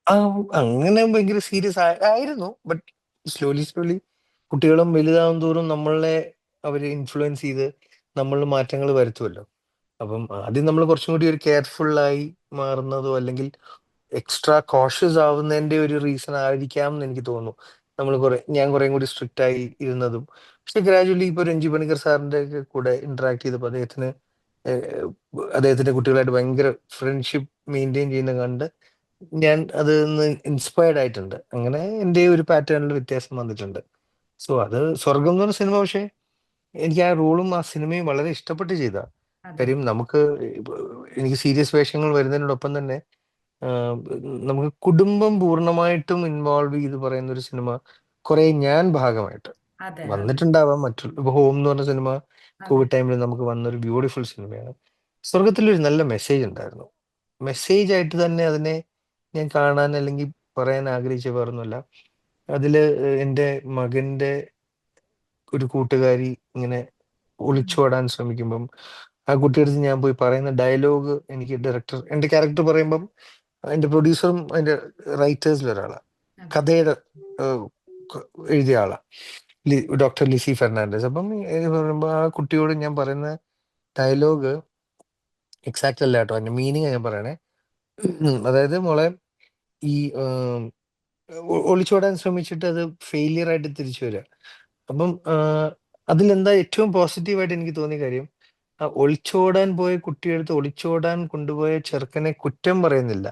ആ, അങ്ങനെ ഭയങ്കര സീരിയസ് ആയിരുന്നു. ബട്ട് സ്ലോലി സ്ലോലി കുട്ടികളും വലുതാവും തോറും നമ്മളെ അവര് ഇൻഫ്ലുവൻസ് ചെയ്ത് നമ്മളിൽ മാറ്റങ്ങൾ വരുത്തുമല്ലോ. അപ്പം ആദ്യം നമ്മൾ കുറച്ചും കൂടി ഒരു കെയർഫുള്ളായി മാറുന്നതോ അല്ലെങ്കിൽ എക്സ്ട്രാ കോഷ്യസ് ആവുന്നതിന്റെ ഒരു റീസൺ ആയിരിക്കാം എന്ന് എനിക്ക് തോന്നുന്നു. ഞാൻ കുറെ കൂടി സ്ട്രിക്റ്റ് ആയി ഇരുന്നതും. പക്ഷെ ഗ്രാജുവലി ഇപ്പൊ രഞ്ജി പണിക്കർ സാറിന്റെ ഒക്കെ കൂടെ ഇന്ററാക്ട് ചെയ്തപ്പോൾ ഏഹ്, അദ്ദേഹത്തിന്റെ കുട്ടികളായിട്ട് ഭയങ്കര ഫ്രണ്ട്ഷിപ്പ് മെയിൻറ്റെയിൻ ചെയ്യുന്ന കണ്ട് ഞാൻ അത് ഇൻസ്പയർഡ് ആയിട്ടുണ്ട്. അങ്ങനെ എൻ്റെ ഒരു പാറ്റേണിൽ വ്യത്യാസം വന്നിട്ടുണ്ട്. സോ അത് സ്വർഗം എന്ന് പറഞ്ഞ സിനിമ, പക്ഷേ എനിക്ക് ആ റോളും ആ സിനിമയും വളരെ ഇഷ്ടപ്പെട്ട് ചെയ്ത അതെ, കാര്യം. ഇപ്പൊ എനിക്ക് സീരിയസ് വേഷങ്ങൾ വരുന്നതിനോടൊപ്പം തന്നെ ആഹ് നമുക്ക് കുടുംബം പൂർണ്ണമായിട്ടും ഇൻവോൾവ് ചെയ്ത് പറയുന്ന ഒരു സിനിമ കുറെ ഞാൻ ഭാഗമായിട്ട് അതെ, അതെ, വന്നിട്ടുണ്ടാവാം. മറ്റുള്ള ഇപ്പൊ ഹോം എന്ന് പറഞ്ഞ സിനിമ അതെ, കോവിഡ് ടൈമിൽ നമുക്ക് വന്നൊരു ബ്യൂട്ടിഫുൾ സിനിമയാണ്. സ്വർഗത്തിലൊരു നല്ല മെസ്സേജ് ഉണ്ടായിരുന്നു. മെസ്സേജ് ആയിട്ട് തന്നെ അതിനെ ഞാൻ കാണാൻ അല്ലെങ്കിൽ പറയാൻ ആഗ്രഹിച്ച വേറൊന്നുമല്ല. അതില് എൻ്റെ മകന്റെ ഒരു കൂട്ടുകാരി ഇങ്ങനെ ഉം, ഒളിച്ചോടാൻ ശ്രമിക്കുമ്പം ആ കുട്ടിയുടെ അടുത്ത് ഞാൻ പോയി പറയുന്ന ഡയലോഗ്, എനിക്ക് എൻ്റെ ക്യാരക്ടർ പറയുമ്പം അതിന്റെ പ്രൊഡ്യൂസറും അതിന്റെ റൈറ്റേഴ്സിൽ ഒരാളാണ്, അതെ, കഥയുടെ ഏഹ്, ക- എഴുതിയ ആളാണ്, ഡോക്ടർ ലിസി ഫെർണാണ്ടസ്. അപ്പം പറയുമ്പോൾ ആ കുട്ടിയോട് ഞാൻ പറയുന്ന ഡയലോഗ് എക്സാക്റ്റ് അല്ല കേട്ടോ, അതിന്റെ മീനിങ് ഞാൻ പറയണേ. അതായത് മോളെ, ഈ ഒളിച്ചോടാൻ ശ്രമിച്ചിട്ട് അത് ഫെയിലിയർ ആയിട്ട് തിരിച്ചു വരിക. അപ്പം അതിലെന്താ ഏറ്റവും പോസിറ്റീവായിട്ട് എനിക്ക് തോന്നിയ കാര്യം, ആ ഒളിച്ചോടാൻ പോയ കുട്ടിയെടുത്ത് ഒളിച്ചോടാൻ കൊണ്ടുപോയ ചെറുക്കനെ കുറ്റം പറയുന്നില്ല.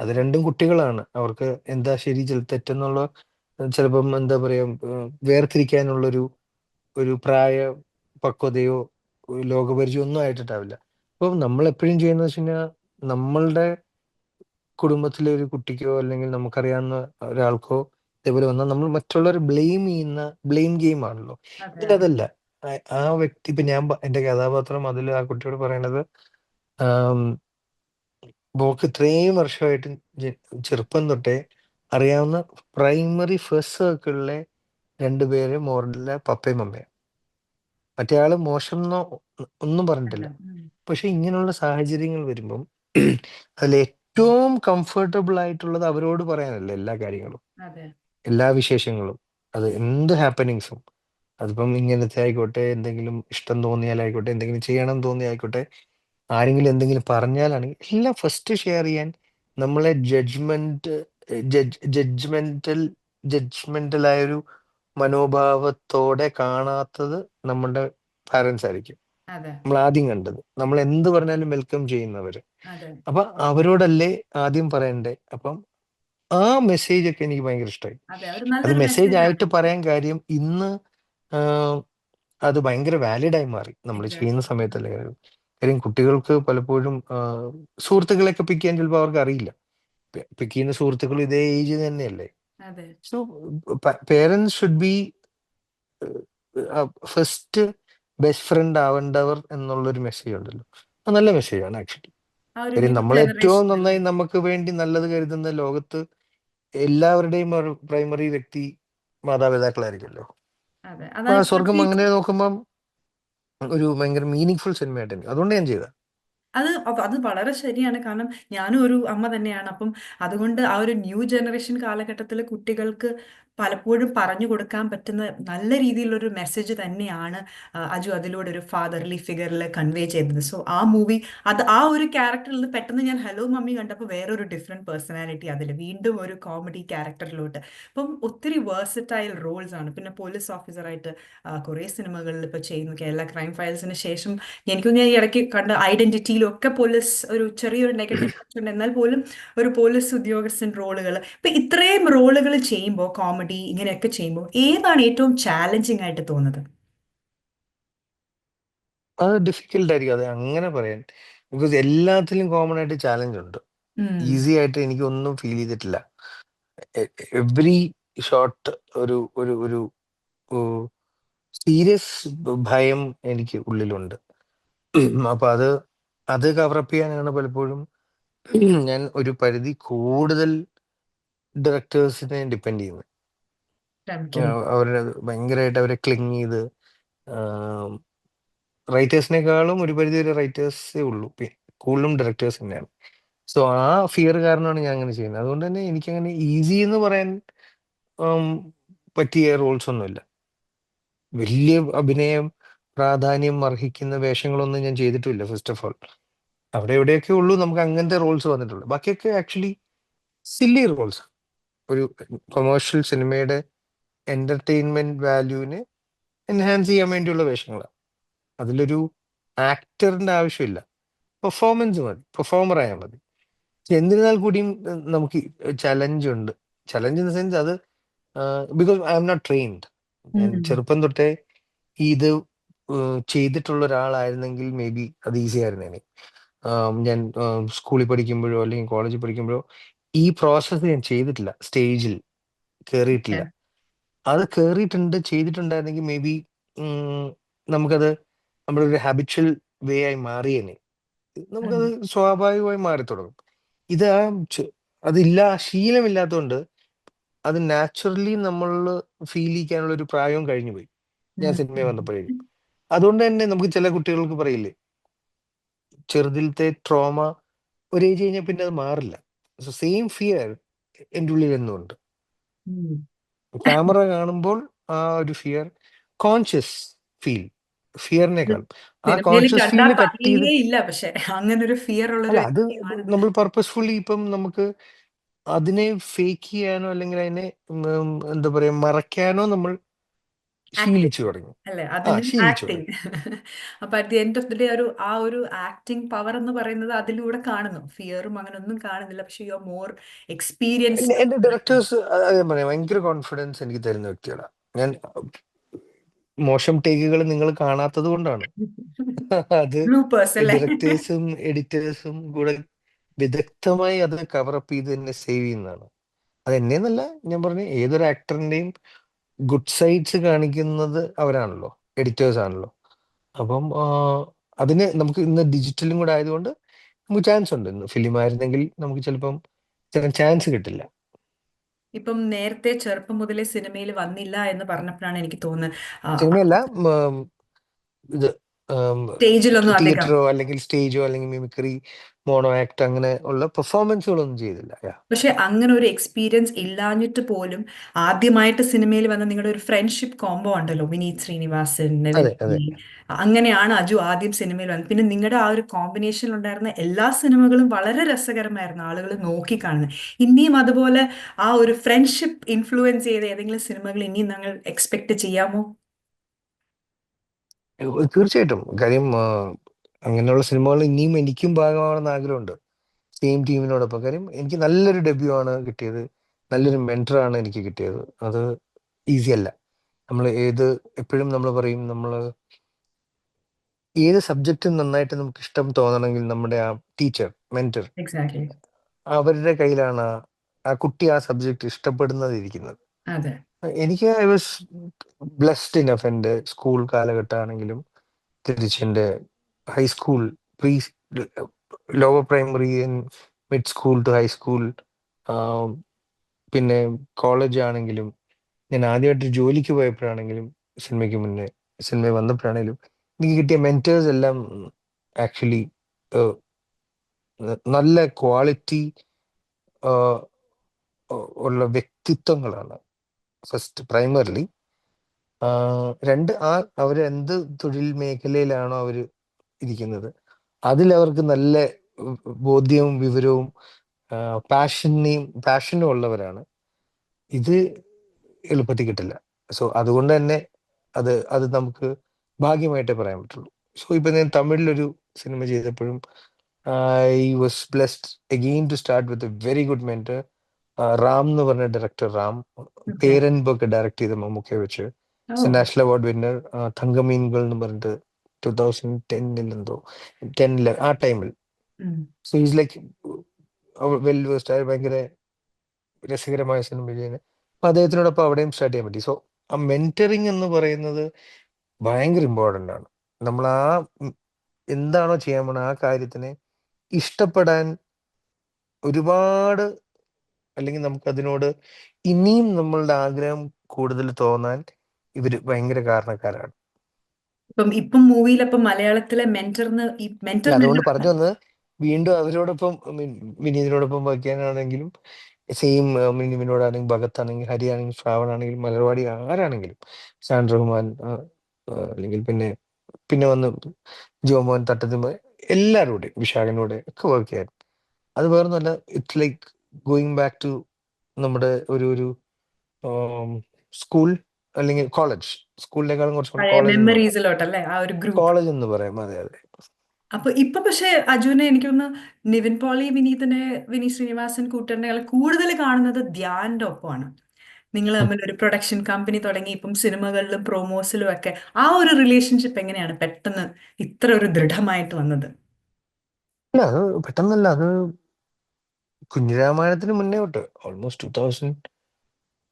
അത് രണ്ടും കുട്ടികളാണ്. അവർക്ക് എന്താ ശരി തെറ്റെന്നുള്ള ചിലപ്പം എന്താ പറയാ വേർതിരിക്കാനുള്ളൊരു ഒരു പ്രായ പക്വതയോ ലോകപരിചയം ഒന്നും ആയിട്ടുണ്ടാവില്ല. അപ്പം നമ്മൾ എപ്പോഴും ചെയ്യുന്നത് വെച്ച് കഴിഞ്ഞാൽ നമ്മളുടെ കുടുംബത്തിലെ ഒരു കുട്ടിക്കോ അല്ലെങ്കിൽ നമുക്കറിയാവുന്ന ഒരാൾക്കോ ഇതേപോലെ വന്നാൽ നമ്മൾ മറ്റുള്ളവരെ ബ്ലെയിം ചെയ്യുന്ന ബ്ലെയിം ഗെയിം ആണല്ലോ. അതെ, അതെ, ഇതിലതല്ല. ആ വ്യക്തി, ഇപ്പൊ എന്റെ കഥാപാത്രം അതിൽ ആ കുട്ടിയോട് പറയണത്, ആം, മോക്ക് ഇത്രയും വർഷമായിട്ട് ചെറുപ്പം തൊട്ടേ അറിയാവുന്ന പ്രൈമറി ഫസ്റ്റ് സർക്കിളിലെ രണ്ടുപേര് മോറിലെ പപ്പയും അമ്മയും. മറ്റേ ആള് മോശം എന്നോ ഒന്നും അല്ല, പറഞ്ഞിട്ടില്ല. പക്ഷെ ഇങ്ങനെയുള്ള സാഹചര്യങ്ങൾ വരുമ്പം അതിൽ ഏറ്റവും കംഫർട്ടബിൾ ആയിട്ടുള്ളത് അവരോട് പറയാനല്ല എല്ലാ കാര്യങ്ങളും, അതെ, എല്ലാ വിശേഷങ്ങളും, അത് എന്ത് ഹാപ്പനിങ്സും. അതിപ്പം ഇങ്ങനത്തെ ആയിക്കോട്ടെ, എന്തെങ്കിലും ഇഷ്ടം തോന്നിയാലായിക്കോട്ടെ, എന്തെങ്കിലും ചെയ്യണം തോന്നിയായിക്കോട്ടെ, ആരെങ്കിലും എന്തെങ്കിലും പറഞ്ഞാലാണെങ്കിൽ എല്ലാം ഫസ്റ്റ് ഷെയർ ചെയ്യാൻ നമ്മളെ ജഡ്ജ്മെന്റൽ ജഡ്ജ്മെന്റലായൊരു മനോഭാവത്തോടെ കാണാത്തത് നമ്മുടെ പാരൻസ് ആയിരിക്കും. അതെ, നമ്മൾ ആദ്യം കണ്ടത് നമ്മൾ എന്ത് പറഞ്ഞാലും വെൽക്കം ചെയ്യുന്നവര്. അതെ, അപ്പൊ അവരോടല്ലേ ആദ്യം പറയണ്ടേ. അപ്പം ആ മെസ്സേജ് ഒക്കെ എനിക്ക് ഭയങ്കര ഇഷ്ടമായി. അതെ, ഒരു അത് നല്ലൊരു മെസ്സേജ് മെസ്സേജ് ആണ്. ആയിട്ട് പറയാൻ കാര്യം ഇന്ന് അത് ഭയങ്കര വാലിഡ് ആയി മാറി നമ്മൾ ചെയ്യുന്ന എക്സാക്ട്ലി. സമയത്തല്ലേ. കാര്യം കുട്ടികൾക്ക് പലപ്പോഴും സുഹൃത്തുക്കളെയൊക്കെ പിക്ക് ചെയ്യാൻ ചിലപ്പോൾ അവർക്ക് അറിയില്ല. പിക്ക് ചെയ്യുന്ന സുഹൃത്തുക്കൾ ഇതേ ഏജ് തന്നെയല്ലേ. അതെ, so parents should be first best friend ആവേണ്ടവർ എന്നുള്ളൊരു മെസ്സേജ് ഉണ്ടല്ലോ. അത് നല്ല മെസ്സേജാണ് ആക്ച്വലി. ആ ഒരു കാര്യം ന്യൂ നമ്മൾ ഏറ്റവും ജനറേഷൻ അല്ലേ. നന്നായി നമുക്ക് വേണ്ടി നല്ലത് കരുതുന്ന ലോകത്ത് എല്ലാവരുടെയും ഒരു പ്രൈമറി വ്യക്തി മാതാപിതാക്കളായിരിക്കുമല്ലോ. അതെ, അപ്പൊ ആ അതാണ് സ്വർഗം അങ്ങനെ പ്രത്യേകിച്ച്. നോക്കുമ്പം ഒരു ഭയങ്കര മീനിങ് ഫുൾ സിനിമയായിട്ട് എനിക്ക് അതുകൊണ്ട് ഞാൻ ചെയ്ത. അത് വളരെ ശരിയാണ്. കാരണം ഞാനും ഒരു അമ്മ തന്നെയാണ്. അപ്പം അതുകൊണ്ട് ആ ഒരു ന്യൂ ജനറേഷൻ കാലഘട്ടത്തിൽ കുട്ടികൾക്ക് പലപ്പോഴും പറഞ്ഞു കൊടുക്കാൻ പറ്റുന്ന നല്ല രീതിയിലൊരു മെസ്സേജ് തന്നെയാണ് അജു അതിലൂടെ ഒരു ഫാദർലി ഫിഗറിൽ കൺവേ ചെയ്തത്. സോ ആ മൂവി, അത് ആ ഒരു ക്യാരക്ടറിൽ പെട്ടെന്ന് ഞാൻ ഹലോ മമ്മി കണ്ടപ്പോൾ വേറൊരു ഡിഫറെൻറ്റ് പേഴ്സണാലിറ്റി അതിൽ വീണ്ടും ഒരു കോമഡി ക്യാരക്ടറിലോട്ട്. അപ്പം ഒത്തിരി വേഴ്സറ്റൈൽ റോൾസ് ആണ്. പിന്നെ പോലീസ് ഓഫീസറായിട്ട് കുറേ സിനിമകളിൽ ഇപ്പോൾ ചെയ്യുന്നു. കേരള ക്രൈം ഫയൽസിന് ശേഷം എനിക്കൊന്ന് ഈ ഇടയ്ക്ക് കണ്ട ഐഡന്റിറ്റിയിലും ഒക്കെ പോലീസ് ഒരു ചെറിയൊരു നെഗറ്റീവ് ടച്ച് ഉണ്ട്, എന്നാൽ പോലും ഒരു പോലീസ് ഉദ്യോഗസ്ഥൻ റോളുകൾ. ഇപ്പൊ ഇത്രയും റോളുകൾ ചെയ്യുമ്പോൾ, കോമഡി ഇങ്ങനെയൊക്കെ ചെയ്യുമ്പോൾ ഏതാണ് ഏറ്റവും ചാലഞ്ചിങ് ആയിട്ട് തോന്നുന്നത്? അത് ഡിഫിക്കൽട്ട് ആയിരിക്കും, അത് അങ്ങനെ പറയാൻ. ബിക്കോസ് എല്ലാത്തിലും കോമൺ ആയിട്ട് ചാലഞ്ച് ഉണ്ട്. ഉം. ഈസി ആയിട്ട് എനിക്കൊന്നും ഫീൽ ചെയ്തിട്ടില്ല. എവ്രി ഷോട്ട് ഒരു ഒരു ഒരു സീരിയസ് ഭയം എനിക്ക് ഉള്ളിലുണ്ട്. അപ്പൊ അത് കവറപ്പ് ചെയ്യാനാണ് പലപ്പോഴും ഞാൻ ഒരു പരിധി കൂടുതൽ ഡയറക്ടേഴ്സിനെ ഡിപ്പെൻഡ് ചെയ്യുന്നത്. ശ്രമിക്കുന്നു. അവരുടെ ഭയങ്കരമായിട്ട് അവരെ ക്ലിങ് ചെയ്ത്, റൈറ്റേഴ്സിനേക്കാളും ഒരു പരിധി വരെ റൈറ്റേഴ്സേ ഉള്ളൂ, കൂടുതലും ഡയറക്ടേഴ്സ് തന്നെയാണ്. സോ ആ ഫിയർ കാരണമാണ് ഞാൻ അങ്ങനെ ചെയ്യുന്നത്. അതുകൊണ്ട് തന്നെ എനിക്കങ്ങനെ ഈസി എന്ന് പറയാൻ ഉം, പറ്റിയ റോൾസ് ഒന്നുമില്ല. വലിയ അഭിനയം പ്രാധാന്യം അർഹിക്കുന്ന വേഷങ്ങളൊന്നും ഞാൻ ചെയ്തിട്ടില്ല. ഫസ്റ്റ് ഓഫ് ഓൾ, അവിടെ എവിടെയൊക്കെ ഉള്ളൂ നമുക്ക് അങ്ങനത്തെ റോൾസ് വന്നിട്ടുള്ളൂ. ബാക്കിയൊക്കെ ആക്ച്വലി സില്ലി റോൾസ്, ഒരു കൊമേഴ്ഷ്യൽ സിനിമയുടെ എന്റർടൈൻമെന്റ് വാല്യൂവിനെ എൻഹാൻസ് ചെയ്യാൻ വേണ്ടിയുള്ള വേഷങ്ങളാണ്. അതിലൊരു ആക്ടറിന്റെ ആവശ്യമില്ല, പെർഫോമൻസ് മതി, പെർഫോമർ ആയാൽ മതി. എന്നിരുന്നാൽ കൂടിയും നമുക്ക് ചലഞ്ച് ഉണ്ട്. ചലഞ്ച് ഇൻ ദ സെൻസ് അത് because I am not trained. ഞാൻ ഉം. ചെറുപ്പം തൊട്ടേ ഇത് ചെയ്തിട്ടുള്ള ഒരാളായിരുന്നെങ്കിൽ മേ ബി അത് ഈസി ആയിരുന്നേനെ. ഞാൻ സ്കൂളിൽ പഠിക്കുമ്പോഴോ അല്ലെങ്കിൽ കോളേജിൽ പഠിക്കുമ്പോഴോ ഈ പ്രോസസ്സ് ഞാൻ ചെയ്തിട്ടില്ല, സ്റ്റേജിൽ കയറിയിട്ടില്ല. അത് കയറിയിട്ടുണ്ട്, ചെയ്തിട്ടുണ്ടായിരുന്നെങ്കിൽ മേ ബി നമുക്കത് നമ്മുടെ ഒരു ഹാബിച്വൽ വേ ആയി മാറിയേനെ. നമുക്കത് സ്വാഭാവികമായി മാറി തുടങ്ങും. ഇത് അതില്ല, ശീലമില്ലാത്തതുകൊണ്ട് അത് നാച്ചുറലി നമ്മൾ ഫീൽ ചെയ്യിക്കാനുള്ള ഒരു പ്രായവും കഴിഞ്ഞു പോയി ഞാൻ സിനിമയിൽ വന്നപ്പോഴേക്കും. അതുകൊണ്ട് തന്നെ നമുക്ക് ചില കുട്ടികൾക്ക് പറയില്ലേ, ചെറുതിലത്തെ ട്രോമ ഒരു ഏജ് കഴിഞ്ഞാൽ പിന്നെ അത് മാറില്ല. സോ സെയിം ഫിയർ എൻ്റെ ഉള്ളിൽ എന്നുണ്ട്. ക്യാമറ കാണുമ്പോൾ ആ ഒരു ഫിയർ, കോൺഷ്യസ് ഫീൽ, ഫിയറിനേക്കാൾ ആ സിനിമയിൽ കോൺഷ്യസ് കണ്ടാ ഫീൽ കട്ട് ചെയ്ത്. പറയേ ഇല്ല, പക്ഷെ അങ്ങനെ ഒരു ഫിയർ ഉള്ള ഒരു അല്ല, അത് വ്യക്തിയാണ്. നമ്മൾ പർപ്പസ്ഫുള്ളി ഇപ്പം നമുക്ക് അതിനെ ഫേക്ക് ചെയ്യാനോ അല്ലെങ്കിൽ അതിനെ എന്താ പറയാ മറയ്ക്കാനോ നമ്മൾ ആക്ടിങ് ശീലിച്ചു തുടങ്ങി. അല്ലെ, ആ, അതിനും ശീലിച്ചു ആക്ടിങ്. തുടങ്ങി. അപ്പൊ at the end of the day ആ ഒരു ആക്ടിങ് പവർ എന്ന് പറയുന്നത് അതിലൂടെ കാണുന്നു. ഫിയറും അങ്ങനെ ഒന്നും കാണുന്നില്ല, പക്ഷെ യു ആർ മോർ എക്സ്പീരിയൻസ്ഡ്. എന്റെ ഡയറക്ടേഴ്സ് ഞാൻ പറയാം ഭയങ്കര കോൺഫിഡൻസ് എനിക്ക് തരുന്ന വ്യക്തികളാണ്. ഞാൻ മോശം ടേക്കുകൾ നിങ്ങൾ കാണാത്തത് കൊണ്ടാണ്. അത് ബ്ലൂപേഴ്സ് അല്ലേ? ഡയറക്ടേഴ്സും എഡിറ്റേഴ്സും കൂടെ വിദഗ്ധമായി അത് കവറപ്പ് ചെയ്ത് തന്നെ സേവ് ചെയ്യുന്നതാണ്. അത് എന്നെന്നല്ല, ഞാൻ പറഞ്ഞ ഏതൊരു ആക്ടറിന്റെയും ഗുഡ് സൈഡ്സ് കാണിക്കുന്നത് അവരാണല്ലോ, എഡിറ്റേഴ്സ് ആണല്ലോ. അപ്പം അതിന് നമുക്ക് ഇന്ന് ഡിജിറ്റലും കൂടെ ആയതുകൊണ്ട് നമുക്ക് ചാൻസ് ഉണ്ട്. ഇന്ന് ഫിലിം ആയിരുന്നെങ്കിൽ നമുക്ക് ചിലപ്പം ചാൻസ് കിട്ടില്ല. ഇപ്പം നേരത്തെ ചെറുപ്പം മുതലേ സിനിമയിൽ വന്നില്ല എന്ന് പറഞ്ഞപ്പോഴാണ് എനിക്ക് തോന്നുന്നത് സിനിമയല്ല, ഇത് സ്റ്റേജിലൊന്നും അധികം. തിയേറ്ററോ അല്ലെങ്കിൽ സ്റ്റേജോ അല്ലെങ്കിൽ മിമിക്രി, മോണോ ആക്ട് അങ്ങനെ ഉള്ള പെർഫോമൻസുകളൊന്നും ചെയ്തില്ല. പക്ഷെ അങ്ങനെ ഒരു എക്സ്പീരിയൻസ് ഇല്ലാഞ്ഞിട്ട് പോലും ആദ്യമായിട്ട് സിനിമയിൽ വന്ന നിങ്ങളുടെ ഒരു ഫ്രണ്ട്ഷിപ്പ് കോംബോ ഉണ്ടല്ലോ, വിനീത് ശ്രീനിവാസൻ, നിവിൻ അതെ, അതെ. പോളി. അങ്ങനെയാണ് അജു ആദ്യം സിനിമയിൽ വന്നത്. പിന്നെ നിങ്ങളുടെ ആ ഒരു കോമ്പിനേഷനിൽ ഉണ്ടായിരുന്ന എല്ലാ സിനിമകളും വളരെ രസകരമായിരുന്നു, ആളുകൾ നോക്കി കാണുന്നത്. ഇനിയും അതുപോലെ ആ ഒരു ഫ്രണ്ട്ഷിപ്പ് ഇൻഫ്ലുവൻസ് ചെയ്ത ഏതെങ്കിലും സിനിമകൾ ഇനിയും ഞങ്ങൾ എക്സ്പെക്ട് ചെയ്യാമോ? തീർച്ചയായിട്ടും. കാര്യം അങ്ങനെയുള്ള സിനിമകൾ ഇനിയും എനിക്കും ഭാഗമാണെന്ന് ആഗ്രഹമുണ്ട്, സെയിം ടീമിനോടൊപ്പം. കാര്യം എനിക്ക് നല്ലൊരു ഡെബ്യൂ ആണ് കിട്ടിയത്, നല്ലൊരു മെന്ററാണ് എനിക്ക് കിട്ടിയത്. അത് ഈസി അല്ല. നമ്മൾ എപ്പോഴും നമ്മൾ പറയും, നമ്മൾ ഏത് സബ്ജക്റ്റും നന്നായിട്ട് നമുക്ക് ഇഷ്ടം തോന്നണമെങ്കിൽ നമ്മുടെ ആ ടീച്ചർ, മെന്റർ, എക്സാക്ട്ലി. അവരുടെ കയ്യിലാണ് ആ കുട്ടി ആ സബ്ജക്റ്റ് ഇഷ്ടപ്പെടുന്നത് ഇരിക്കുന്നത്. അതെ. എനിക്ക് ഐ വാസ് ബ്ലെസ്ഡ് ഇനഫ്. എൻ്റെ സ്കൂൾ കാലഘട്ടമാണെങ്കിലും തിരിച്ചെൻ്റെ high school, pre lower primary, mid school to high school, പിന്നെ കോളേജ് ആണെങ്കിലും, ഞാൻ ആദ്യമായിട്ട് ജോലിക്ക് പോയപ്പോഴാണെങ്കിലും, സിനിമയ്ക്ക് മുന്നേ സിനിമ വന്നപ്പോഴാണെങ്കിലും എനിക്ക് കിട്ടിയ മെന്റേഴ്സ് എല്ലാം ആക്ച്വലി നല്ല ക്വാളിറ്റി ഉള്ള വ്യക്തിത്വങ്ങളാണ്. First primarily. രണ്ട്, അവർ എന്ത് തൊഴിൽ മേഖലയിലാണോ അവർ ഇരിക്കുന്നത് അതിലവർക്ക് നല്ല ബോധ്യവും വിവരവും പാഷനും ഉള്ളവരാണ്. ഇത് എളുപ്പത്തിൽ കിട്ടില്ല. സോ അതുകൊണ്ട് തന്നെ അത് നമുക്ക് ഭാഗ്യമായിട്ടേ പറയാൻ പറ്റുള്ളൂ. സോ ഇപ്പൊ ഞാൻ തമിഴിലൊരു സിനിമ ചെയ്തപ്പോഴും I was blessed again to start with a very good mentor, Ram എന്ന് പറഞ്ഞ ഡയറക്ടർ. റാം ഓക്കെ. പേരൻപൊക്കെ ഡയറക്ട് ചെയ്ത മമ്മൂക്കയെ വെച്ച് ഓ. National award winner. തങ്കമീൻകൾ എന്ന് പറഞ്ഞിട്ട് 2010 എന്തോ 10 ആ ടൈമിൽ. ഉം. So is like well versed, ഭയങ്കര രസകരമായ സിനിമ ചെയ്യുന്നത്. അപ്പൊ അദ്ദേഹത്തിനോടൊപ്പം അവിടെയും സ്റ്റാർട്ട് ചെയ്യാൻ പറ്റി. സോ ആ മെന്ററിങ് എന്ന് പറയുന്നത് ഭയങ്കര ഇമ്പോർട്ടൻ്റ് ആണ്. നമ്മൾ ആ ഉം, എന്താണോ ചെയ്യാൻ പോണ ആ കാര്യത്തിനെ ഇഷ്ടപ്പെടാൻ ഒരുപാട്, അല്ലെങ്കിൽ നമുക്ക് അതിനോട് ഇനിയും നമ്മളുടെ ആഗ്രഹം കൂടുതൽ തോന്നാൻ ഇവര് ഭയങ്കര കാരണക്കാരാണ്. ഇപ്പം മൂവിയിലപ്പം മലയാളത്തിലെ മെന്ററിന് ഈ അല്ല, മെന്ററിനല്ല. അതുകൊണ്ട് പറഞ്ഞു വന്നത് വീണ്ടും അവരോടൊപ്പം വിനീതിനോടൊപ്പം വയ്ക്കാനാണെങ്കിലും സെയിം മിനിമിനോടാണെങ്കിൽ, ഭഗത്താണെങ്കിൽ, ഹരിയാണെങ്കിൽ, ശ്രാവണാണെങ്കിലും, മലർവാടി ആരാണെങ്കിലും, ഷാൻ റഹ്മാൻ, അല്ലെങ്കിൽ പിന്നെ പിന്നെ വന്ന് ജോമോൻ തട്ടത്തിമ, എല്ലാവരോടും വിശാഖനോടെ ഒക്കെ വർക്ക് ചെയ്യാൻ. അത് വേറൊന്നുമല്ല, it's like going back to നമ്മുടെ ഒരു സ്കൂൾ അല്ലെങ്കിൽ കോളേജ്. സ്കൂളിനേക്കാളും കുറച്ചുകൂടെ പഴയ കോളേജ് എന്ന് പറയാം. മെമ്മറീസിലോട്ടല്ലേ ആ ഒരു ഗ്രൂപ്പ്. കോളേജ് എന്ന് പറയാം, അതെ അതെ. അപ്പൊ ഇപ്പൊ പക്ഷെ അജുവിനെ എനിക്കൊന്ന് നിവിൻ പോളി, വിനീതിനെ, വിനീത് ശ്രീനിവാസൻ കൂട്ടറിനെ കൂടുതൽ കാണുന്നത് ധ്യാന്റെ ഒപ്പമാണ്. നിങ്ങൾ തമ്മിൽ ഒരു പ്രൊഡക്ഷൻ കമ്പനി തുടങ്ങി ഇപ്പം സിനിമകളിലും പ്രൊമോസിലും ഒക്കെ ആ ഒരു റിലേഷൻഷിപ്പ് എങ്ങനെയാണ് പെട്ടെന്ന് ഇത്ര ഒരു ദൃഢമായിട്ട് വന്നത്? അല്ല, അത് പെട്ടെന്നല്ല, അത് കുഞ്ഞിരാമായണത്തിന് മുന്നേ തൊട്ട് ഓൾമോസ്റ്റ്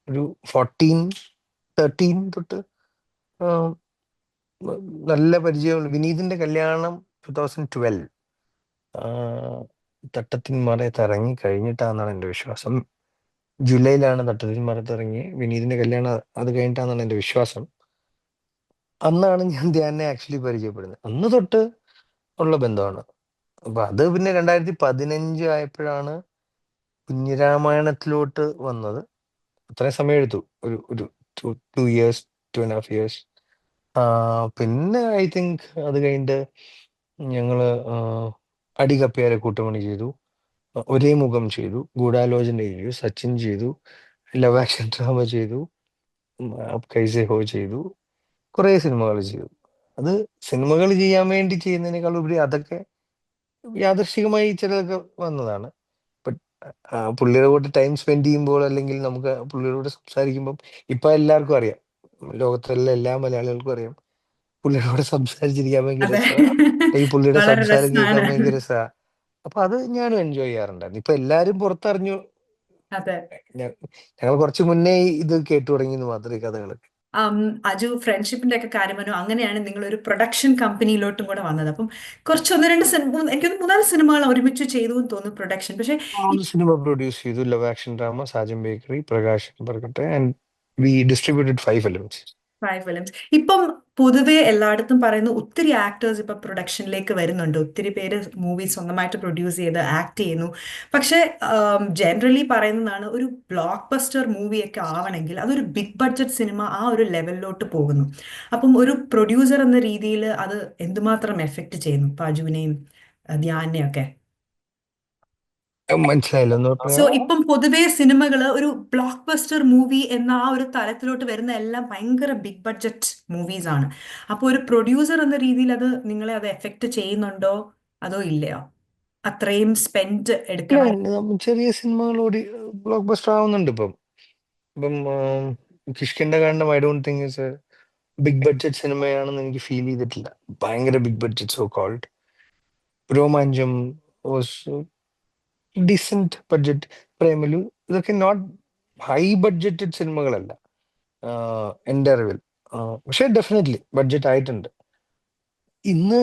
2013 തൊട്ട് ആ, നല്ല പരിചയമുള്ള. വിനീതിന്റെ കല്യാണം 2012 തട്ടത്തിൻ മറയത്ത് ഇറങ്ങി കഴിഞ്ഞിട്ടാണെന്നാണ് എൻ്റെ വിശ്വാസം. ജൂലൈയിലാണ് തട്ടത്തിൻ മറയത്ത് ഇറങ്ങി, വിനീതിന്റെ കല്യാണം അത് കഴിഞ്ഞിട്ടാണെന്നാണ് എൻ്റെ വിശ്വാസം. അന്നാണ് ഞാൻ ധ്യാനെ ആക്ച്വലി പരിചയപ്പെടുന്നത്. അന്ന് തൊട്ട് ഉള്ള ബന്ധമാണ്. അപ്പൊ അത് പിന്നെ 2015 ആയപ്പോഴാണ് കുഞ്ഞിരാമായണത്തിലോട്ട് വന്നത്. അത്രയും സമയം എടുത്തു, ഒരു ഒരു 2 ഇയേഴ്സ്, 2.5 ഇയേഴ്സ്. പിന്നെ ഐ തിങ്ക് അത് കഴിഞ്ഞിട്ട് ഞങ്ങള് അടികപ്പിയാരെ കൂട്ടുപണി ചെയ്തു, ഒരേ മുഖം ചെയ്തു, ഗൂഢാലോചന ചെയ്തു, സച്ചിൻ ചെയ്തു, ലവ് ആക്ഷൻ ഡ്രാമ ചെയ്തു, അബ് കൈസെ ഹോ ചെയ്തു, കുറേ സിനിമകൾ ചെയ്തു. അത് സിനിമകൾ ചെയ്യാൻ വേണ്ടി ചെയ്യുന്നതിനേക്കാൾ ഉപരി അതൊക്കെ യാദൃശികമായി ചിലതൊക്കെ വന്നതാണ്. ബട്ട് പുള്ളിയുടെ കൂടെ ടൈം സ്പെൻഡ് ചെയ്യുമ്പോൾ, അല്ലെങ്കിൽ നമുക്ക് പുള്ളിയുടെ കൂടെ സംസാരിക്കുമ്പം ഇപ്പൊ എല്ലാവർക്കും അറിയാം, ലോകത്തുള്ള എല്ലാ മലയാളികൾക്കും അറിയാം, പുള്ളിയുടെ കൂടെ സംസാരിച്ചിരിക്കാൻ ഭയങ്കര അതെ. രസമാണ്, അല്ലെങ്കിൽ പുള്ളിയുടെ വളരെ സംസാരം കേൾക്കാൻ രസമാണ്. ഭയങ്കര രസമാണ്. അപ്പൊ അത് ഞാനും എൻജോയ് ചെയ്യാറുണ്ടായിരുന്നു. ഇപ്പൊ എല്ലാരും പുറത്തറിഞ്ഞു. അതെ. ഞങ്ങൾ കുറച്ച് മുന്നേ ഇത് കേട്ടു തുടങ്ങിയെന്ന് മാത്രമേ, കഥകൾ. ആം, അജു ഫ്രണ്ട്ഷിപ്പിന്റെ ഒക്കെ കാര്യം പറഞ്ഞു. അങ്ങനെയാണ് നിങ്ങൾ ഒരു പ്രൊഡക്ഷൻ കമ്പനിയിലോട്ടും കൂടെ വന്നത്. അപ്പം കുറച്ച് ഒന്ന് രണ്ട് സിനിമ, എനിക്കൊന്ന് മൂന്നാല് സിനിമകൾ ഒരുമിച്ച് ചെയ്തു എന്ന് തോന്നുന്നു പ്രൊഡക്ഷൻ. പക്ഷെ ഈ 3 സിനിമ പ്രൊഡ്യൂസ് ചെയ്തു: love action drama, Sajan bakery, Prakash Parakkatte, and we distributed 5 films. Five films. ഇപ്പം പൊതുവെ എല്ലായിടത്തും പറയുന്നു ഒത്തിരി ആക്ടേഴ്സ് ഇപ്പൊ പ്രൊഡക്ഷനിലേക്ക് വരുന്നുണ്ട്, ഒത്തിരി പേര് മൂവി സ്വന്തമായിട്ട് പ്രൊഡ്യൂസ് ചെയ്ത് ആക്ട് ചെയ്യുന്നു. പക്ഷെ ജനറലി പറയുന്നതാണ് ഒരു ബ്ലോക്ക് ബസ്റ്റർ മൂവിയൊക്കെ ആവണമെങ്കിൽ അതൊരു ബിഗ് ബഡ്ജറ്റ് സിനിമ ആ ഒരു ലെവലിലോട്ട് പോകുന്നു. അപ്പം ഒരു പ്രൊഡ്യൂസർ എന്ന രീതിയിൽ അത് എന്തുമാത്രം എഫക്റ്റ് ചെയ്യുന്നു ഇപ്പൊ അജുവിനെയും ധ്യാനെയും ഒക്കെ? മനസ്സിലായില്ല, എന്ന് സോ പറഞ്ഞാൽ. ഇപ്പം പൊതുവേ സിനിമകൾ ഒരു ബ്ലോക്ക് ബസ്റ്റർ മൂവി എന്ന ആ ഒരു തലത്തിലോട്ട് വരുന്ന എല്ലാം ഭയങ്കര ബിഗ് ബഡ്ജറ്റ് മൂവീസ് ആണ്. അപ്പോൾ ഒരു പ്രൊഡ്യൂസർ എന്ന രീതിയിൽ അത് നിങ്ങളെ അത് എഫക്റ്റ് ചെയ്യുന്നുണ്ടോ അതോ ഇല്ലയോ? അത്രയും സ്പെൻഡ് ഇല്ല, എടുക്കണം. ചെറിയ സിനിമകൾ ഓടി ബ്ലോക്ക് ബസ്റ്റർ ആവുന്നുണ്ട് ഇപ്പം. ഇപ്പം കിഷ്കിന്റെ കാരണം I don't think is a big budget സിനിമയാണെന്ന് എനിക്ക് ഫീൽ ചെയ്തിട്ടില്ല. ഭയങ്കര big budget so called. Romancham was decent budget. Premalu, ഇതൊക്കെ നോട്ട് ഹൈ ബഡ്ജറ്റഡ് സിനിമകളല്ല എൻ്റെ അറിവിൽ. പക്ഷെ ഡെഫിനറ്റ്ലി ബഡ്ജറ്റ് ആയിട്ടുണ്ട്. ഇന്ന്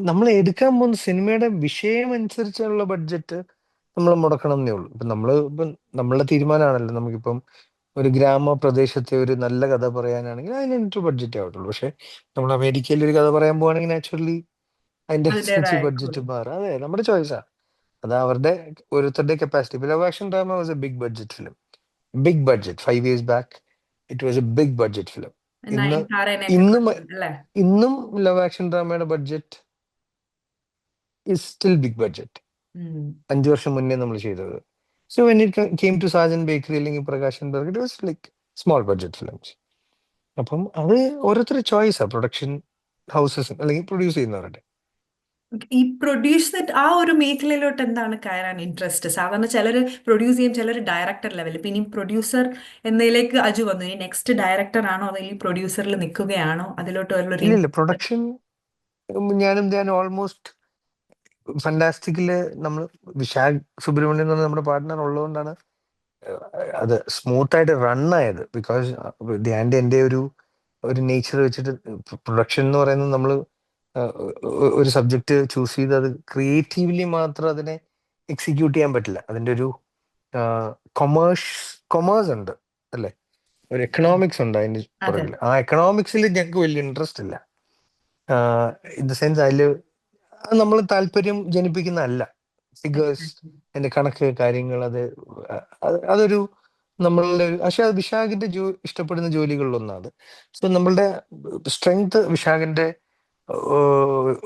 നമ്മൾ എടുക്കാൻ പോകുന്ന സിനിമയുടെ വിഷയം അനുസരിച്ചുള്ള ബഡ്ജറ്റ് നമ്മൾ മുടക്കണം എന്നേ ഉള്ളൂ. ഇപ്പം നമ്മളുടെ തീരുമാനമാണല്ലോ. നമുക്കിപ്പം ഒരു ഗ്രാമപ്രദേശത്തെ ഒരു നല്ല കഥ പറയാനാണെങ്കിൽ അതിനൊരു ബഡ്ജറ്റ് ആവത്തുള്ളൂ. പക്ഷെ നമ്മൾ അമേരിക്കയിൽ ഒരു കഥ പറയാൻ പോവാണെങ്കിൽ നാച്ചുറലി അതിന്റെ അനുസരിച്ച് അതിൻ്റെതായ ബഡ്ജറ്റ് മാറും. അതെ, നമ്മുടെ ചോയ്സാ. അത് അവരുടെ ഓരോരുത്തരുടെ കപ്പാസിറ്റി. ഇപ്പൊ love action drama was a big budget film. Big budget 5 years back it was a big budget film. ഇന്ന് നയൻതാരേനെയൊക്കെ ഇന്നും കൊണ്ടുവരും അല്ലേ? ഇന്നും ലവ് ആക്ഷൻ ഡ്രാമയുടെ budget is still big budget. ഉം. 5 വർഷം മുന്നേ നമ്മൾ ചെയ്തത്. So when it came to Sajan bakery അല്ലെങ്കിൽ പ്രകാശൻ ബർഗ്, it was like small budget films. അപ്പം അത് ഓരോരുത്തരുടെ ചോയ്സാ, പ്രൊഡക്ഷൻ ഹൗസസ് അല്ലെങ്കിൽ പ്രൊഡ്യൂസ് ചെയ്യുന്നവരുടെ. ഈ പ്രൊഡ്യൂസ് ആ ഒരു മേഖലയിലോട്ട് എന്താണ് കയറാൻ ഇൻട്രസ്റ്റ്? സാധാരണ ചിലർ പ്രൊഡ്യൂസ് ചെയ്യും, ചിലർ ഡയറക്ടർ ലെവൽ. ഇപ്പൊ ഇനി പ്രൊഡ്യൂസർ എന്നതിലേക്ക് അജു വന്നു, ഇനി നെക്സ്റ്റ് ഡയറക്ടർ ആണോ അതോ ഈ പ്രൊഡ്യൂസറിൽ നിൽക്കുകയാണോ, അതിലോട്ട് വല്ലൊരു ഇല്ല ഇല്ല, പ്രൊഡക്ഷൻ ഞാൻ ഓൾമോസ്റ്റ് ഫണ്ടാസ്റ്റിക്കില് നമ്മൾ വിശാഖ് സുബ്രഹ്മണ്യം എന്ന് പറഞ്ഞ നമ്മുടെ പാർട്ട്ണർ ഉള്ളതുകൊണ്ടാണ് അത് സ്മൂത്ത് ആയിട്ട് റൺ ആയത്. ബിക്കോസ് ധ്യാൻ്റെ എൻ്റെ ഒരു നേച്ചർ വെച്ചിട്ട് പ്രൊഡക്ഷൻ എന്ന് പറയുന്നത് നമ്മൾ ഒരു സബ്ജക്റ്റ് ചൂസ് ചെയ്ത് അത് ക്രിയേറ്റീവ്ലി മാത്രം അതിനെ എക്സിക്യൂട്ട് ചെയ്യാൻ പറ്റില്ല. അതിൻ്റെ ഒരു കൊമേഴ്സ് കൊമേഴ്സ് ഉണ്ട് അല്ലേ, ഒരു എക്കണോമിക്സ് ഉണ്ട് അതിന് അതെ, പുറകിൽ. ആ എക്കണോമിക്സിൽ ഞങ്ങൾക്ക് വലിയ ഇൻട്രസ്റ്റ് ഇല്ല. ഇൻ ദ സെൻസ് അതിൽ നമ്മൾ താല്പര്യം ജനിപ്പിക്കുന്നതല്ല. Figures, exactly. അതിന്റെ കണക്ക് കാര്യങ്ങൾ, അതൊരു നമ്മളുടെ പക്ഷെ അത് വിശാഖിന്റെ ഇഷ്ടപ്പെടുന്ന ജോലികളിലൊന്നാണ്. സോ നമ്മളുടെ സ്ട്രെങ്ത് വിശാഖിന്റെ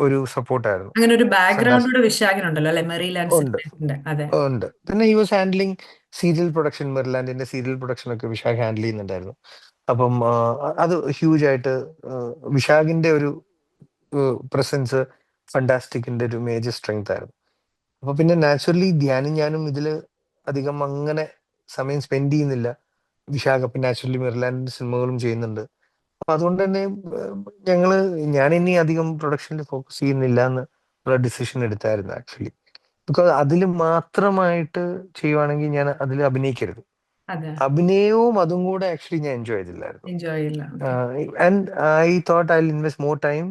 ഒരു സപ്പോർട്ടായിരുന്നു. അങ്ങനെ ഒരു ബാക്ക്ഗ്രൗണ്ട് ഫണ്ടാസ്റ്റിക് കൂടെ വിശാഖിനുണ്ടല്ലോ അല്ലെ, മെറിലാൻഡ് ഉണ്ട് സിനിമയുടെ. അതെ. ഉണ്ട്. പിന്നെ he was handling serial production, മെറിലാൻഡിന്റെ സീരിയൽ പ്രൊഡക്ഷൻ ഒക്കെ വിശാഖ് ഹാൻഡിൽ ചെയ്യുന്നുണ്ടായിരുന്നു. അപ്പം അത് ഹ്യൂജ് ആയിട്ട് വിശാഖിന്റെ ഒരു പ്രസൻസ് ഫണ്ടാസ്റ്റിക്കിന്റെ ഒരു മേജർ സ്ട്രെങ്ത് ആയിരുന്നു. അപ്പൊ പിന്നെ നാച്ചുറലി ധ്യാനും ഞാനും ഇതില് അധികം അങ്ങനെ സമയം സ്പെൻഡ് ചെയ്യുന്നില്ല. വിശാഖ് അപ്പൊ നാച്ചുറലി മെറിലാൻഡ് സിനിമകളും ചെയ്യുന്നുണ്ട്. അപ്പൊ അതുകൊണ്ട് തന്നെ ഏഹ്, ഞങ്ങള് ഞാൻ ഇനി അധികം പ്രൊഡക്ഷനിൽ ഫോക്കസ് ചെയ്യുന്നില്ല എന്ന് ഉള്ള ഡിസിഷൻ എടുത്തായിരുന്നു ആക്ച്വലി. ബിക്കോസ് അതിൽ മാത്രമായിട്ട് ചെയ്യുവാണെങ്കിൽ ഞാൻ അതിൽ അഭിനയിക്കരുത്. അതെ, അഭിനയവും അതും കൂടെ ആക്ച്വലി ഞാൻ എൻജോയ് ചെയ്തില്ലായിരുന്നു. എൻജോയ് ചെയ്യില്ല. Okay. And I thought I invest more time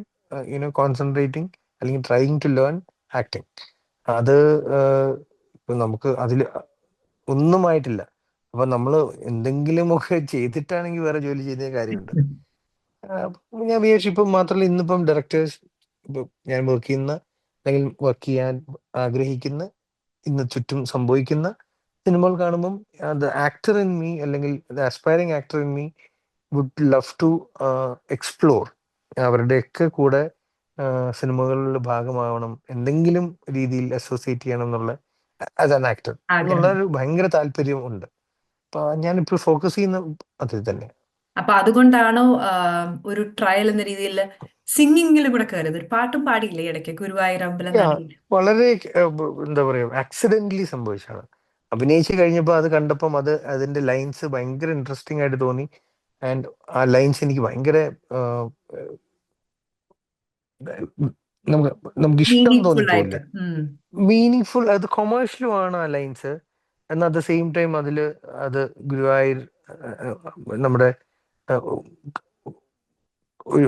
concentrating അല്ലെങ്കിൽ ട്രൈയിങ് ടു ലേൺ ആക്ടിങ്. അത് ഇപ്പൊ നമുക്ക് അതിൽ ഒന്നും ആയിട്ടില്ല. അപ്പൊ നമ്മൾ എന്തെങ്കിലുമൊക്കെ ചെയ്തിട്ടാണെങ്കിൽ വേറെ ജോലി ചെയ്ത കാര്യമുണ്ട്. ഞാൻ വിചാരിച്ചു ഇപ്പം മാത്രമല്ല, ഇന്നിപ്പം ഡയറക്ടേഴ്സ്, ഇപ്പം ഞാൻ വർക്ക് ചെയ്യുന്ന അല്ലെങ്കിൽ വർക്ക് ചെയ്യാൻ ആഗ്രഹിക്കുന്ന ഇന്ന് ചുറ്റും സംഭവിക്കുന്ന സിനിമകൾ കാണുമ്പം ദ ആക്ടർ ഇൻ മീ അല്ലെങ്കിൽ the aspiring actor in me would love to explore അവരുടെയൊക്കെ കൂടെ സിനിമകളിൽ ഭാഗമാവണം, എന്തെങ്കിലും രീതിയിൽ അസോസിയേറ്റ് ചെയ്യണം എന്നുള്ള ആസ് ആൻ ആക്ടർ എന്നുള്ള ആഗ്രഹം. ഒരു ഭയങ്കര താല്പര്യം ഉണ്ട്. അപ്പൊ ഞാനിപ്പോൾ ഫോക്കസ് ചെയ്യുന്ന അതിൽ തന്നെ. അപ്പൊ അതുകൊണ്ടാണോ ഒരു ട്രയൽ എന്ന രീതിയിൽ സിംഗിങ്ങിലും കൂടെ കയറിയത്? ഒരു പാട്ടും പാടിയില്ലേ ഇടയ്ക്ക് ഗുരുവായൂരമ്പലം Yeah, നടയിൽ? വളരെ എന്താ പറയുക, ആക്സിഡന്റലി സംഭവിച്ചാണ്. അഭിനയിച്ച് കഴിഞ്ഞപ്പോൾ അത് കണ്ടപ്പം അതിന്റെ ലൈൻസ് ഭയങ്കര ഇൻട്രസ്റ്റിംഗ് ആയിട്ട് തോന്നി. ആൻഡ് ആ ലൈൻസ് എനിക്ക് ഭയങ്കര ആഹ്, നമുക്ക് നമുക്ക് ഇഷ്ടം മീനിങ് ഫുൾ ആയിട്ട്. തോന്നിപ്പോയില്ലേ. ഉം. മീനിങ് ഫുൾ, അത് കൊമേഴ്ഷ്യലും ആണ് ആ ലൈൻസ്. എന്നാൽ അറ്റ് ദ സെയിം ടൈം അത് ഗുരുവായൂർ നമ്മുടെ ആഹ്,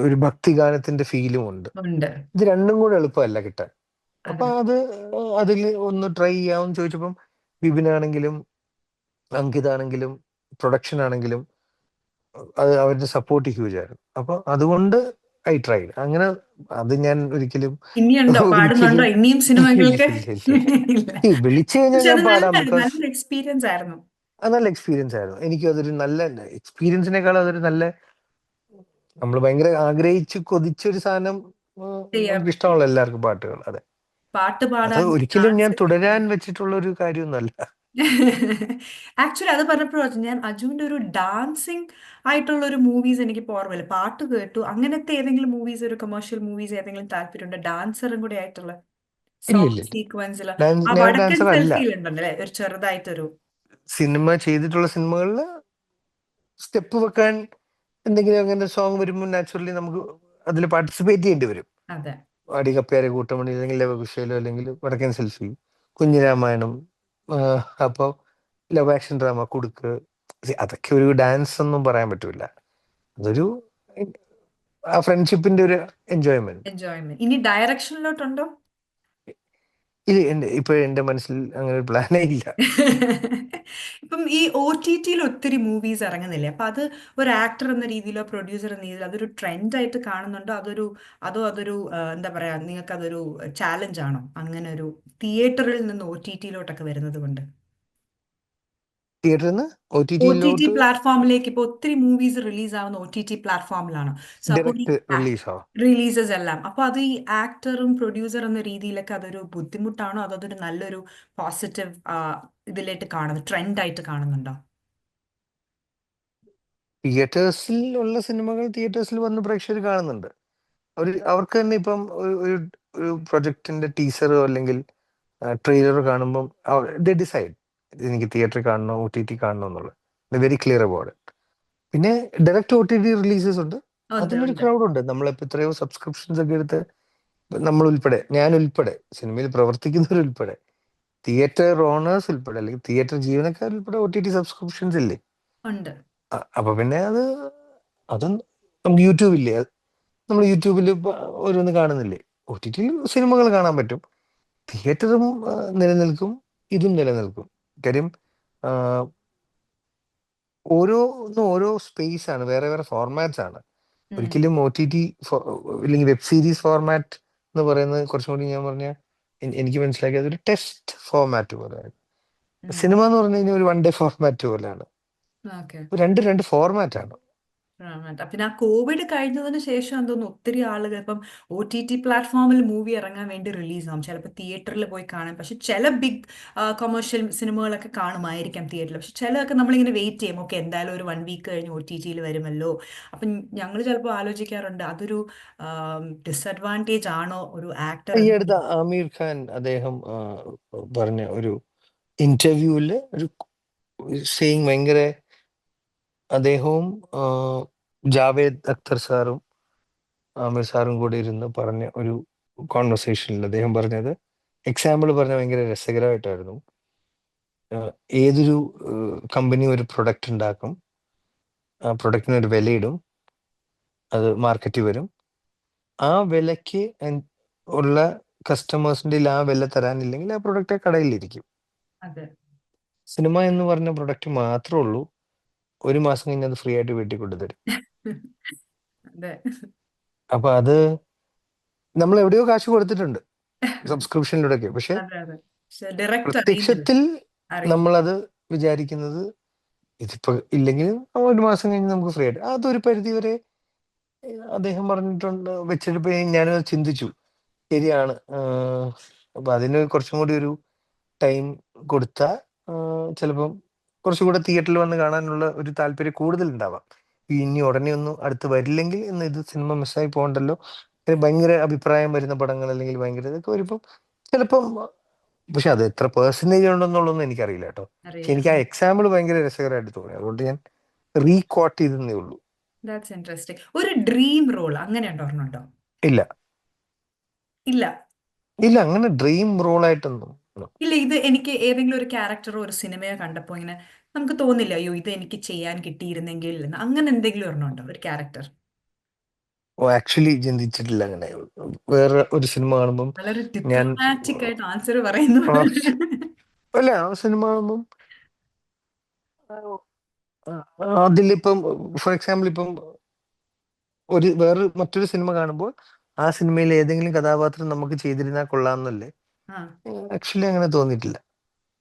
ഒരു ഭക്തിഗാനത്തിന്റെ ഫീലും ഉണ്ട്. ഉണ്ട്. ഇത് രണ്ടും കൂടെ എളുപ്പമല്ല കിട്ടാൻ. അപ്പൊ അതെ. അതിൽ ഒന്ന് ട്രൈ ചെയ്യാമെന്ന് ചോദിച്ചപ്പം വിപിനാണെങ്കിലും അങ്കിതാണെങ്കിലും പ്രൊഡക്ഷൻ ആണെങ്കിലും അത് അവരുടെ സപ്പോർട്ട് ഹ്യൂജ് ആയിരുന്നു. അപ്പൊ അതുകൊണ്ട് ഐ ട്രൈഡ് അങ്ങനെ. അത് ഞാൻ ഒരിക്കലും ഇനിയുണ്ടോ, പാടുന്നുണ്ടോ ഒരിക്കലും ഇനിയും ഇല്ല സിനിമകൾക്ക്? ഇല്ല ഇല്ല ഇല്ല. ഇല്ല. ഈ വിളിച്ചു കഴിഞ്ഞാൽ പക്ഷെ ഞാൻ അത് പാടാം, നല്ലതായിരുന്നു, ബിക്കോസ് നല്ലൊരു എക്സ്പീരിയൻസ് ആയിരുന്നു. അത് നല്ല എക്സ്പീരിയൻസ് ആയിരുന്നു. എനിക്ക് അതൊരു നല്ല എക്സ്പീരിയൻസിനേക്കാൾ അതൊരു നല്ല, നമ്മൾ ഭയങ്കര ആഗ്രഹിച്ച് കൊതിച്ചൊരു സാധനം. ചെയ്യാം. നമുക്ക് ഇഷ്ടമുള്ള എല്ലാവർക്കും പാട്ടുകൾ, അതെ. പാട്ട് അത് പാടാനും ഒരിക്കലും ഞാൻ ഡാൻസ്. തുടരാൻ വെച്ചിട്ടുള്ള ഒരു കാര്യമൊന്നുമല്ല. ആക്ച്വലി അത് പറഞ്ഞപ്പോഴാണ് ഞാൻ അജുവിന്റെ ഒരു ഡാൻസിങ് ആയിട്ടുള്ള ഒരു മൂവീസ് എനിക്ക് ഇപ്പൊ ഓർമ്മയില്ല. പാട്ട് കേട്ടു, അങ്ങനത്തെ ഏതെങ്കിലും മൂവീസ്, ഒരു കൊമേഴ്ഷ്യൽ മൂവീസ് ഏതെങ്കിലും താല്പര്യമുണ്ട് ഡാൻസറും കൂടെ ആയിട്ടുള്ള ഇല്ല സോങ് ഇല്ല ഇല്ല. സീക്വൻസിൽ? ഡാൻസ്, ആ ഞാൻ വടക്കൻ ഡാൻസർ അല്ല. സെൽഫിയിലുണ്ടല്ലേ ഒരു ചെറുതായിട്ടൊരു. സിനിമ ചെയ്തിട്ടുള്ള സിനിമകളിൽ സ്റ്റെപ്പ് വെക്കാൻ എന്തെങ്കിലും അങ്ങനെ സോങ് വരുമ്പോൾ നാച്ചുറലി നമുക്ക് അതിൽ പാർട്ടിസിപ്പേറ്റ് ചെയ്യേണ്ടി വരും. അതെ. അടികപ്പേരെ കൂട്ടമണി അല്ലെങ്കിൽ ലവകുശയിലോ അല്ലെങ്കിൽ വടക്കൻ സെൽഫി, കുഞ്ഞിരാമായണം, അപ്പോൾ ലവ് ആക്ഷൻ ഡ്രാമ കുടുക്ക്, അതൊക്കെ ഒരു ഡാൻസ് ഒന്നും പറയാൻ പറ്റൂല. അതൊരു ആ ഫ്രണ്ട്ഷിപ്പിന്റെ ഒരു എൻജോയ്മെന്റ്. എൻജോയ്മെന്റ്. ഇനി ഡയറക്ഷനിലോട്ടുണ്ടോ? ഇത് എന്റെ മനസ്സിൽ അങ്ങനെ ഒരു പ്ലാനേ ഇല്ല. ഇപ്പം ഈ ഒ ടി ടിയിൽ ഒത്തിരി മൂവീസ് ഇറങ്ങുന്നില്ലേ, അപ്പൊ അത് ഒരു ആക്ടർ എന്ന രീതിയിലോ പ്രൊഡ്യൂസർ എന്ന രീതിയിലോ അതൊരു ട്രെൻഡ് ആയിട്ട് കാണുന്നുണ്ടോ, അതൊരു എന്താ പറയാ, നിങ്ങൾക്ക് അതൊരു ചാലഞ്ച് ആണോ, അങ്ങനെ ഒരു തിയേറ്ററിൽ നിന്ന് ഒ ടി ടിയിലോട്ടൊക്കെ വരുന്നത് കൊണ്ട്? തിയേറ്ററിൽ നിന്ന് O T O T T ടിയിലോട്ട് പ്ലാറ്റ്ഫോമിലേക്ക് ഇപ്പൊ ഒത്തിരി മൂവീസ് റിലീസ് ആവുന്ന ഒ ടി ടി പ്ലാറ്റ്ഫോമിലാണ്. സോ അപ്പോൾ ഈ ഡയറക്റ്റ് റിലീസോ? റിലീസസ് എല്ലാം, അപ്പൊ അത് ഈ ആക്ടറും പ്രൊഡ്യൂസർ എന്ന രീതിയിലൊക്കെ അതൊരു ബുദ്ധിമുട്ടാണോ അതോ അതൊരു നല്ലൊരു പോസിറ്റീവ് ഇതിലായിട്ട് കാണുന്നു, ട്രെൻഡ് ആയിട്ട് കാണുന്നുണ്ടോ? തിയേറ്റേഴ്സിൽ ഉള്ള സിനിമകൾ തിയേറ്റേഴ്സിൽ വന്ന് പ്രേക്ഷകർ കാണുന്നുണ്ട്. അവർക്ക് തന്നെ ഇപ്പം ഒരു പ്രൊജക്ടിന്റെ ടീസറോ അല്ലെങ്കിൽ ട്രെയിലർ കാണുമ്പം ഡിസൈഡ് എനിക്ക് തിയേറ്ററിൽ കാണണോ OTT കാണണോ എന്നുള്ളത് വെരി ക്ലിയർ അബൌട്ട് ഇറ്റ്. പിന്നെ ഡയറക്റ്റ് OTT റിലീസസ് ഉണ്ട്. ഉണ്ട് അതിനൊരു ഉണ്ട്. ക്രൗഡ് ഉണ്ട്. നമ്മളിപ്പോ എത്രയോ സബ്സ്ക്രിപ്ഷൻസ് ഒക്കെ എടുത്ത് നമ്മൾ ഉൾപ്പെടെ, ഞാൻ ഉൾപ്പെടെ, സിനിമയിൽ പ്രവർത്തിക്കുന്നവരുൾപ്പെടെ, തിയേറ്റർ ഓണേഴ്സ് ഉൾപ്പെടെ അല്ലെങ്കിൽ തിയേറ്റർ ജീവനക്കാർ ഉൾപ്പെടെ OTT സബ്സ്ക്രിപ്ഷൻസ് ഇല്ലേ? ഉണ്ട്. അപ്പൊ പിന്നെ അതും നമുക്ക് യൂട്യൂബില്ലേ, നമ്മൾ യൂട്യൂബിൽ ഓരോന്ന് കാണുന്നില്ലേ? OTT സിനിമകൾ കാണാൻ പറ്റും. തിയേറ്ററും നിലനിൽക്കും, ഇതും നിലനിൽക്കും. കാര്യം ആ, ഓരോ സ്പേസ് ആണ്, വേറെ വേറെ ഫോർമാറ്റ്സ് ആണ്. ഉം, ഒരിക്കലും OTT അല്ലെങ്കിൽ വെബ് സീരീസ് ഫോർമാറ്റ് എന്ന് പറയുന്നത് കുറച്ചും കൂടി ഞാൻ പറഞ്ഞ എനിക്ക് മനസ്സിലാക്കിയത് ഒരു ടെസ്റ്റ് ഫോർമാറ്റ് പോലെയാണ്. ഉം. സിനിമ എന്ന് പറഞ്ഞു കഴിഞ്ഞാൽ ഒരു 1 ഡേ ഫോർമാറ്റ് പോലെയാണ്. ഓക്കെ. രണ്ട് ഫോർമാറ്റ് ആണ്. പിന്നെ ആ കോവിഡ് കഴിഞ്ഞതിന് ശേഷം എന്തോന്നു ഒത്തിരി ആളുകൾ ഇപ്പം OTT പ്ലാറ്റ്ഫോമിൽ മൂവി ഇറങ്ങാൻ വേണ്ടി റിലീസ് ആവും, ചിലപ്പോൾ തിയേറ്ററിൽ പോയി കാണാം. പക്ഷെ ചില ബിഗ് കൊമേഴ്ഷ്യൽ സിനിമകളൊക്കെ കാണുമായിരിക്കാം തിയേറ്ററിൽ, പക്ഷെ ചിലതൊക്കെ നമ്മളിങ്ങനെ വെയിറ്റ് ചെയ്യും, ഓക്കെ എന്തായാലും ഒരു 1 വീക്ക് കഴിഞ്ഞ് OTT വരുമല്ലോ. അപ്പം ഞങ്ങൾ ചിലപ്പോൾ ആലോചിക്കാറുണ്ട് അതൊരു ഡിസഡ്വാൻറ്റേജ് ആണോ ഒരു ആക്ടർ ഈ എന്ന അടുത്ത ആമീർ ഖാൻ അദ്ദേഹം പറഞ്ഞ ഒരു ഇന്റർവ്യൂവില് ഒരു സെയിങ് ഭയങ്കര, അദ്ദേഹവും ജാവേദ് അക്തർ സാറും ആമിർ സാറും കൂടി ഇരുന്ന് പറഞ്ഞ ഒരു കോൺവെർസേഷനിൽ അദ്ദേഹം പറഞ്ഞത്, എക്സാമ്പിൾ പറഞ്ഞ ഭയങ്കര രസകരമായിട്ടായിരുന്നു. ഏതൊരു കമ്പനി ഒരു പ്രൊഡക്റ്റ് ഉണ്ടാക്കും, ആ പ്രൊഡക്റ്റിന് ഒരു വിലയിടും, അത് മാർക്കറ്റിൽ വരും. ആ വിലയ്ക്ക് ഉള്ള കസ്റ്റമേഴ്സിന്റെ ആ വില തരാനില്ലെങ്കിൽ ആ പ്രൊഡക്റ്റ് കടയിലിരിക്കും. അതെ. സിനിമ എന്ന് പറഞ്ഞ പ്രൊഡക്റ്റ് മാത്രമേ ഉള്ളൂ, 1 മാസം കഴിഞ്ഞ് അത് ഫ്രീ ആയിട്ട് വീട്ടിൽ കൊണ്ടുതരും. അതെ. അപ്പൊ അത് നമ്മൾ എവിടെയോ കാശ് കൊടുത്തിട്ടുണ്ട് സബ്സ്ക്രിപ്ഷനിലൂടെയൊക്കെ, പക്ഷെ അതെ അതെ. പക്ഷെ ഡയറക്റ്റ് അറിയുന്നില്ല, പ്രത്യക്ഷത്തിൽ അറിയില്ല. നമ്മളത് വിചാരിക്കുന്നത് ഇതിപ്പോ ഇല്ലെങ്കിലും 1 മാസം കഴിഞ്ഞ് നമുക്ക് ഫ്രീ ആയിട്ട്, അതൊരു പരിധി വരെ അദ്ദേഹം പറഞ്ഞിട്ടുണ്ട് വെച്ചിട്ട് ഞാനത് ചിന്തിച്ചു. ശരിയാണ്. അപ്പൊ അതിന് കുറച്ചും കൂടി ഒരു ടൈം കൊടുത്താൽ ചിലപ്പം കുറച്ചുകൂടെ തിയേറ്ററിൽ വന്ന് കാണാനുള്ള ഒരു താല്പര്യം കൂടുതൽ ഉണ്ടാവാം. ഇനി ഉടനെ ഒന്നും അടുത്ത് വരില്ലെങ്കിൽ എന്ന്, ഇത് സിനിമ മിസ്സായി പോകണ്ടല്ലോ, ഭയങ്കര അഭിപ്രായം വരുന്ന പടങ്ങൾ അല്ലെങ്കിൽ ഭയങ്കര ഇതൊക്കെ വരുമ്പം ചിലപ്പം, പക്ഷെ അത് എത്ര പേഴ്സൻറ്റേജ് ഉണ്ടെന്നുള്ളതൊന്നും എനിക്കറിയില്ല കേട്ടോ. പക്ഷെ അറിയില്ല. എനിക്ക് ആ എക്സാമ്പിൾ ഭയങ്കര രസകരമായിട്ട് തോന്നി, അതുകൊണ്ട് ഞാൻ റീകോട്ട് ചെയ്തേ ഉള്ളൂ. That's interesting. ഒരു ഡ്രീം റോൾ അങ്ങനെ ഉണ്ടോ? ഇല്ല, ഇല്ല. ഇല്ല, അങ്ങനെ ഡ്രീം റോളായിട്ടൊന്നും. ഇല്ല, ഇത് എനിക്ക് ഏതെങ്കിലും ഒരു ക്യാരക്ടറോ ഒരു സിനിമയോ കണ്ടപ്പോൾ ഇങ്ങനെ നമുക്ക് തോന്നില്ല, അയ്യോ ഇത് എനിക്ക് ചെയ്യാൻ കിട്ടിയിരുന്നെങ്കിൽ എന്ന്. അങ്ങനെ എന്തെങ്കിലും ഒരെണ്ണമുണ്ടോ ഒരു ക്യാരക്ടർ? ഓ, ആക്ച്വലി ചിന്തിച്ചിട്ടില്ല അങ്ങനെ. വേറെ ഒരു സിനിമ കാണുമ്പം വളരെ ഞാൻ ഡിപ്ലോമാറ്റിക് ആയിട്ട് ആൻസർ പറയുന്നു. ആ അല്ല, ആ സിനിമ കാണുമ്പം അതിലിപ്പം ഫോർ എക്സാമ്പിൾ ഇപ്പം മറ്റൊരു സിനിമ കാണുമ്പോൾ ആ സിനിമയിൽ ഏതെങ്കിലും കഥാപാത്രം നമുക്ക് ചെയ്തിരുന്നാൽ കൊള്ളാമെന്നല്ലേ. ആ, ആക്ച്വലി അങ്ങനെ തോന്നിയിട്ടില്ല.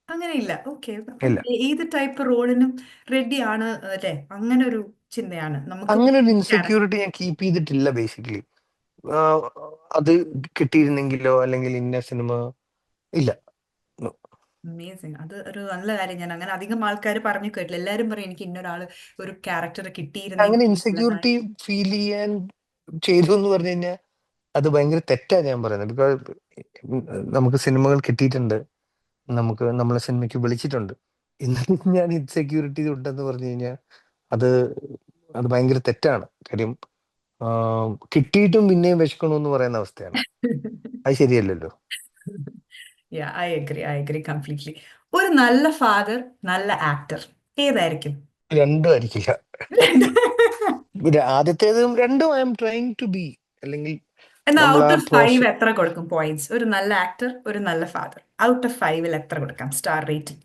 അങ്ങനെയില്ല. ഓക്കെ. അപ്പം ഇല്ല, ഏത് ടൈപ്പ് റോളിനും റെഡി ആണ് അല്ലേ? അങ്ങനെ ഒരു ചിന്തയാണ് നമുക്ക് അങ്ങനെ ഒരു ക്യാരക്ടർ. ഇൻസെക്യൂരിറ്റി ഞാൻ കീപ്പ് ചെയ്തിട്ടില്ല ബേസിക്കലി. അത് കിട്ടിയിരുന്നെങ്കിലോ അല്ലെങ്കിൽ ഇന്ന സിനിമ, ഇല്ല. No. അമേസിങ്. അത് ഒരു നല്ല കാര്യം. ഞാൻ അങ്ങനെ അധികം ആൾക്കാർ പറഞ്ഞു കേട്ടില്ല. എല്ലാവരും പറയും എനിക്ക് ഇന്നൊരാള് ഒരു ക്യാരക്ടർ അങ്ങനെ കിട്ടിയിരുന്നെങ്കിൽ ഇൻസെക്യൂരിറ്റി നല്ലതായി. ഫീൽ ചെയ്യാൻ ചെയ്തു എന്ന് പറഞ്ഞു കഴിഞ്ഞാൽ അത് ഭയങ്കര തെറ്റാ ഞാൻ പറയുന്നത്. ബിക്കോസ് നമുക്ക് സിനിമകൾ കിട്ടിയിട്ടുണ്ട്, നമുക്ക് നമ്മളെ സിനിമയ്ക്ക് വിളിച്ചിട്ടുണ്ട്. ഇന്ന് ഞാൻ ഇൻസെക്യൂരിറ്റി ഉണ്ടെന്ന് പറഞ്ഞു കഴിഞ്ഞാൽ അത് അത് ഭയങ്കര തെറ്റാണ്. കാര്യം കിട്ടിയിട്ടും പിന്നെയും വിശക്കണമെന്ന് പറയുന്ന അവസ്ഥയാണ്. അത് ശരിയല്ലല്ലോ. I agree completely. ഒരു നല്ല ഫാദർ, നല്ല ആക്ടർ ഏതായിരിക്കും? രണ്ടും ആയിരിക്കില്ല. ആദ്യത്തേതും രണ്ടും I am trying to be, അല്ലെങ്കിൽ എന്നാ നമ്മൾ ഔട്ട് ആ ഓഫ് 5 എത്ര കൊടുക്കും പോയിന്റ്സ്? ഒരു നല്ല ആക്ടർ, ഒരു നല്ല ഫാദർ, ഔട്ട് ഓഫ് 5 എത്ര കൊടുക്കാം സ്റ്റാർ റേറ്റിംഗ്?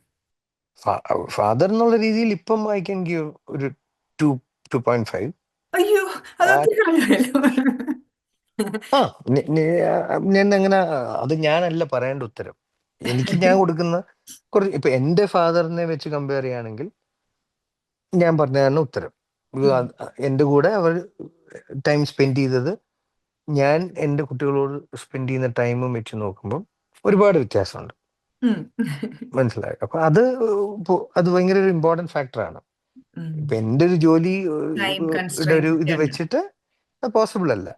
ഫാദർ എന്നുള്ള രീതിയിൽ ഇപ്പം ഐ ക്യാൻ ഗിവ് ഒരു 2.5. അയ്യോ, അതൊക്കെ കളയല്ലോ. ആ ഞാൻ അങ്ങനെ, അത് ഞാനല്ല പറയേണ്ട ഉത്തരം. എനിക്ക് ഞാൻ കൊടുക്കുന്ന കുറച്ച്, ഇപ്പൊ എന്റെ ഫാദറിനെ വെച്ച് കമ്പയർ ചെയ്യുകയാണെങ്കിൽ ഞാൻ പറഞ്ഞതാണ് ഉത്തരം. ഇത് ഉം, എന്റെ കൂടെ അവർ ടൈം സ്പെൻഡ് ചെയ്തത് ഞാൻ എന്റെ കുട്ടികളോട് സ്പെൻഡ് ചെയ്യുന്ന ടൈമും വെച്ച് നോക്കുമ്പോൾ ഒരുപാട് വ്യത്യാസമുണ്ട്. ഉം, മനസ്സിലായോ? അപ്പൊ അത് ഭയങ്കര ഒരു ഇമ്പോർട്ടൻറ്റ് ഫാക്ടറാണ്. ഉം. ഇപ്പൊ എന്റെ ഒരു ജോലി ടൈം യുടെ ഒരു കൺസ്ട്രെയിൻസ് ഇത് ഒക്കെ ഉണ്ട്. വെച്ചിട്ട് അത് പോസിബിൾ അല്ല.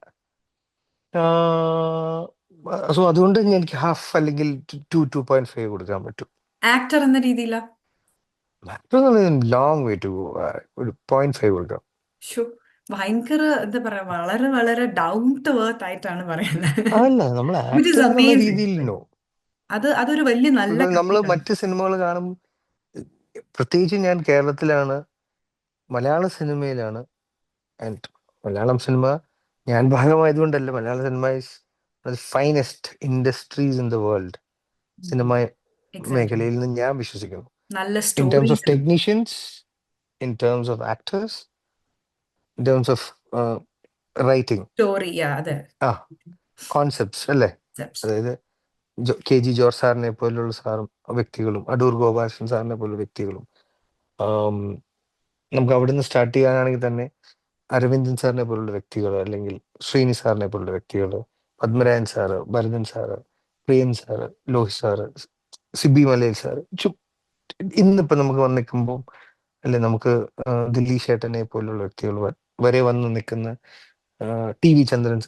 സോ അതുകൊണ്ട് എനിക്ക് ഹാഫ് അല്ലെങ്കിൽ 2.5 കൊടുക്കാൻ പറ്റും. ആക്ടർ എന്ന രീതിയിലാ? ലോങ് വേ ടു ഒരു 0.5 കൊടുക്കാം. ഷോ, ഭയങ്കര എന്താ പറയാ, വളരെ വളരെ ഡൗൺ ടു എർത്ത് ആയിട്ടാണ് പറയുന്നത്. അതല്ല, നമ്മൾ വിച്ച് ആക്ടർ ഇസ് എന്നുള്ള അമേസിങ്. രീതിയിൽ നോ. അതൊരു വലിയ നല്ല നമ്മൾ കാര്യമാണ്. മറ്റ് സിനിമകൾ കാണും, പ്രത്യേകിച്ച് ഞാൻ കേരളത്തിലാണ്, മലയാള സിനിമയിലാണ്. ആൻഡ് മലയാളം സിനിമ ഞാൻ ഭാഗമായതുകൊണ്ടല്ല, Malayala cinema is finest industries in the world. Cinema exactly. മേഖലയിൽ നിന്ന് ഞാൻ വിശ്വസിക്കുന്നു. നല്ല in terms of stories. Technicians, in terms of actors, in terms of writing, story, അതെ. ആ കോൺസെപ്റ്റ്സ് അല്ലേ. അതായത് KG ജോർജ് സാറിനെ പോലുള്ള വ്യക്തികളും, അടൂർ ഗോപാലകൃഷ്ണൻ സാറിനെ പോലുള്ള വ്യക്തികളും, ആം, നമുക്ക് അവിടെ നിന്ന് സ്റ്റാർട്ട് ചെയ്യാനാണെങ്കിൽ തന്നെ അരവിന്ദൻ സാറിനെ പോലുള്ള വ്യക്തികൾ, അല്ലെങ്കിൽ ശ്രീനി സാറിനെ പോലുള്ള വ്യക്തികൾ, പത്മരാജൻ സാറ്, ഭരതൻ സാറ്, പ്രിയൻ sir, Lohit sir, Sibi Malayil sir, ഇന്നിപ്പോ നമുക്ക് വന്ന് നിൽക്കുമ്പോൾ അല്ലെ, നമുക്ക് ദില്ലീഷ് ഏട്ടനെ പോലുള്ള വ്യക്തികൾ വരെ വന്ന് നിൽക്കുന്ന TV ചന്ദ്രൻ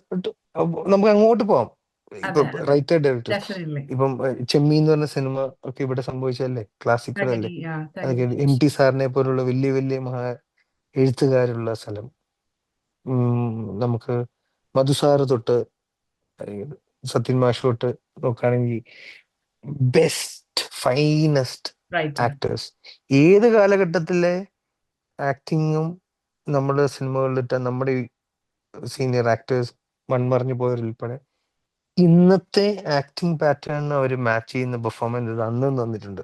നമുക്ക് അങ്ങോട്ട് പോവാം. ഇപ്പൊ അതെ അതെ, റൈറ്റർ ഡയറക്ടേഴ്സ്, ഡെഫിനറ്റ്ലി. ഇപ്പം ചെമ്മീൻ എന്ന് പറഞ്ഞ സിനിമ ഒക്കെ ഇവിടെ സംഭവിച്ചല്ലേ, ക്ലാസിക്കൽ അല്ലേ. തകഴി, അതൊക്കെ തകഴി. MT സാറിനെ പോലുള്ള വലിയ വലിയ എഴുത്തുകാരുള്ള സ്ഥലം. നമുക്ക് മധുസാറ് തൊട്ട് സത്യൻ മാഷ് തൊട്ട് നോക്കുകയാണെങ്കിൽ ബെസ്റ്റ് ഫൈനസ്റ്റ് റൈറ്റർ. ആക്ടേഴ്സ്. ഏത് കാലഘട്ടത്തിലെ ആക്ടിങ്ങും നമ്മുടെ സിനിമകളിലിട്ട നമ്മുടെ സീനിയർ ആക്ടേഴ്സ് മൺമറഞ്ഞു പോയവരുൾപ്പെടെ ഇന്നത്തെ ആക്ടിങ് പാറ്റേൺ അവർ മാച്ച് ചെയ്യുന്ന പെർഫോമൻസ് അന്ന് തന്നിട്ടുണ്ട്.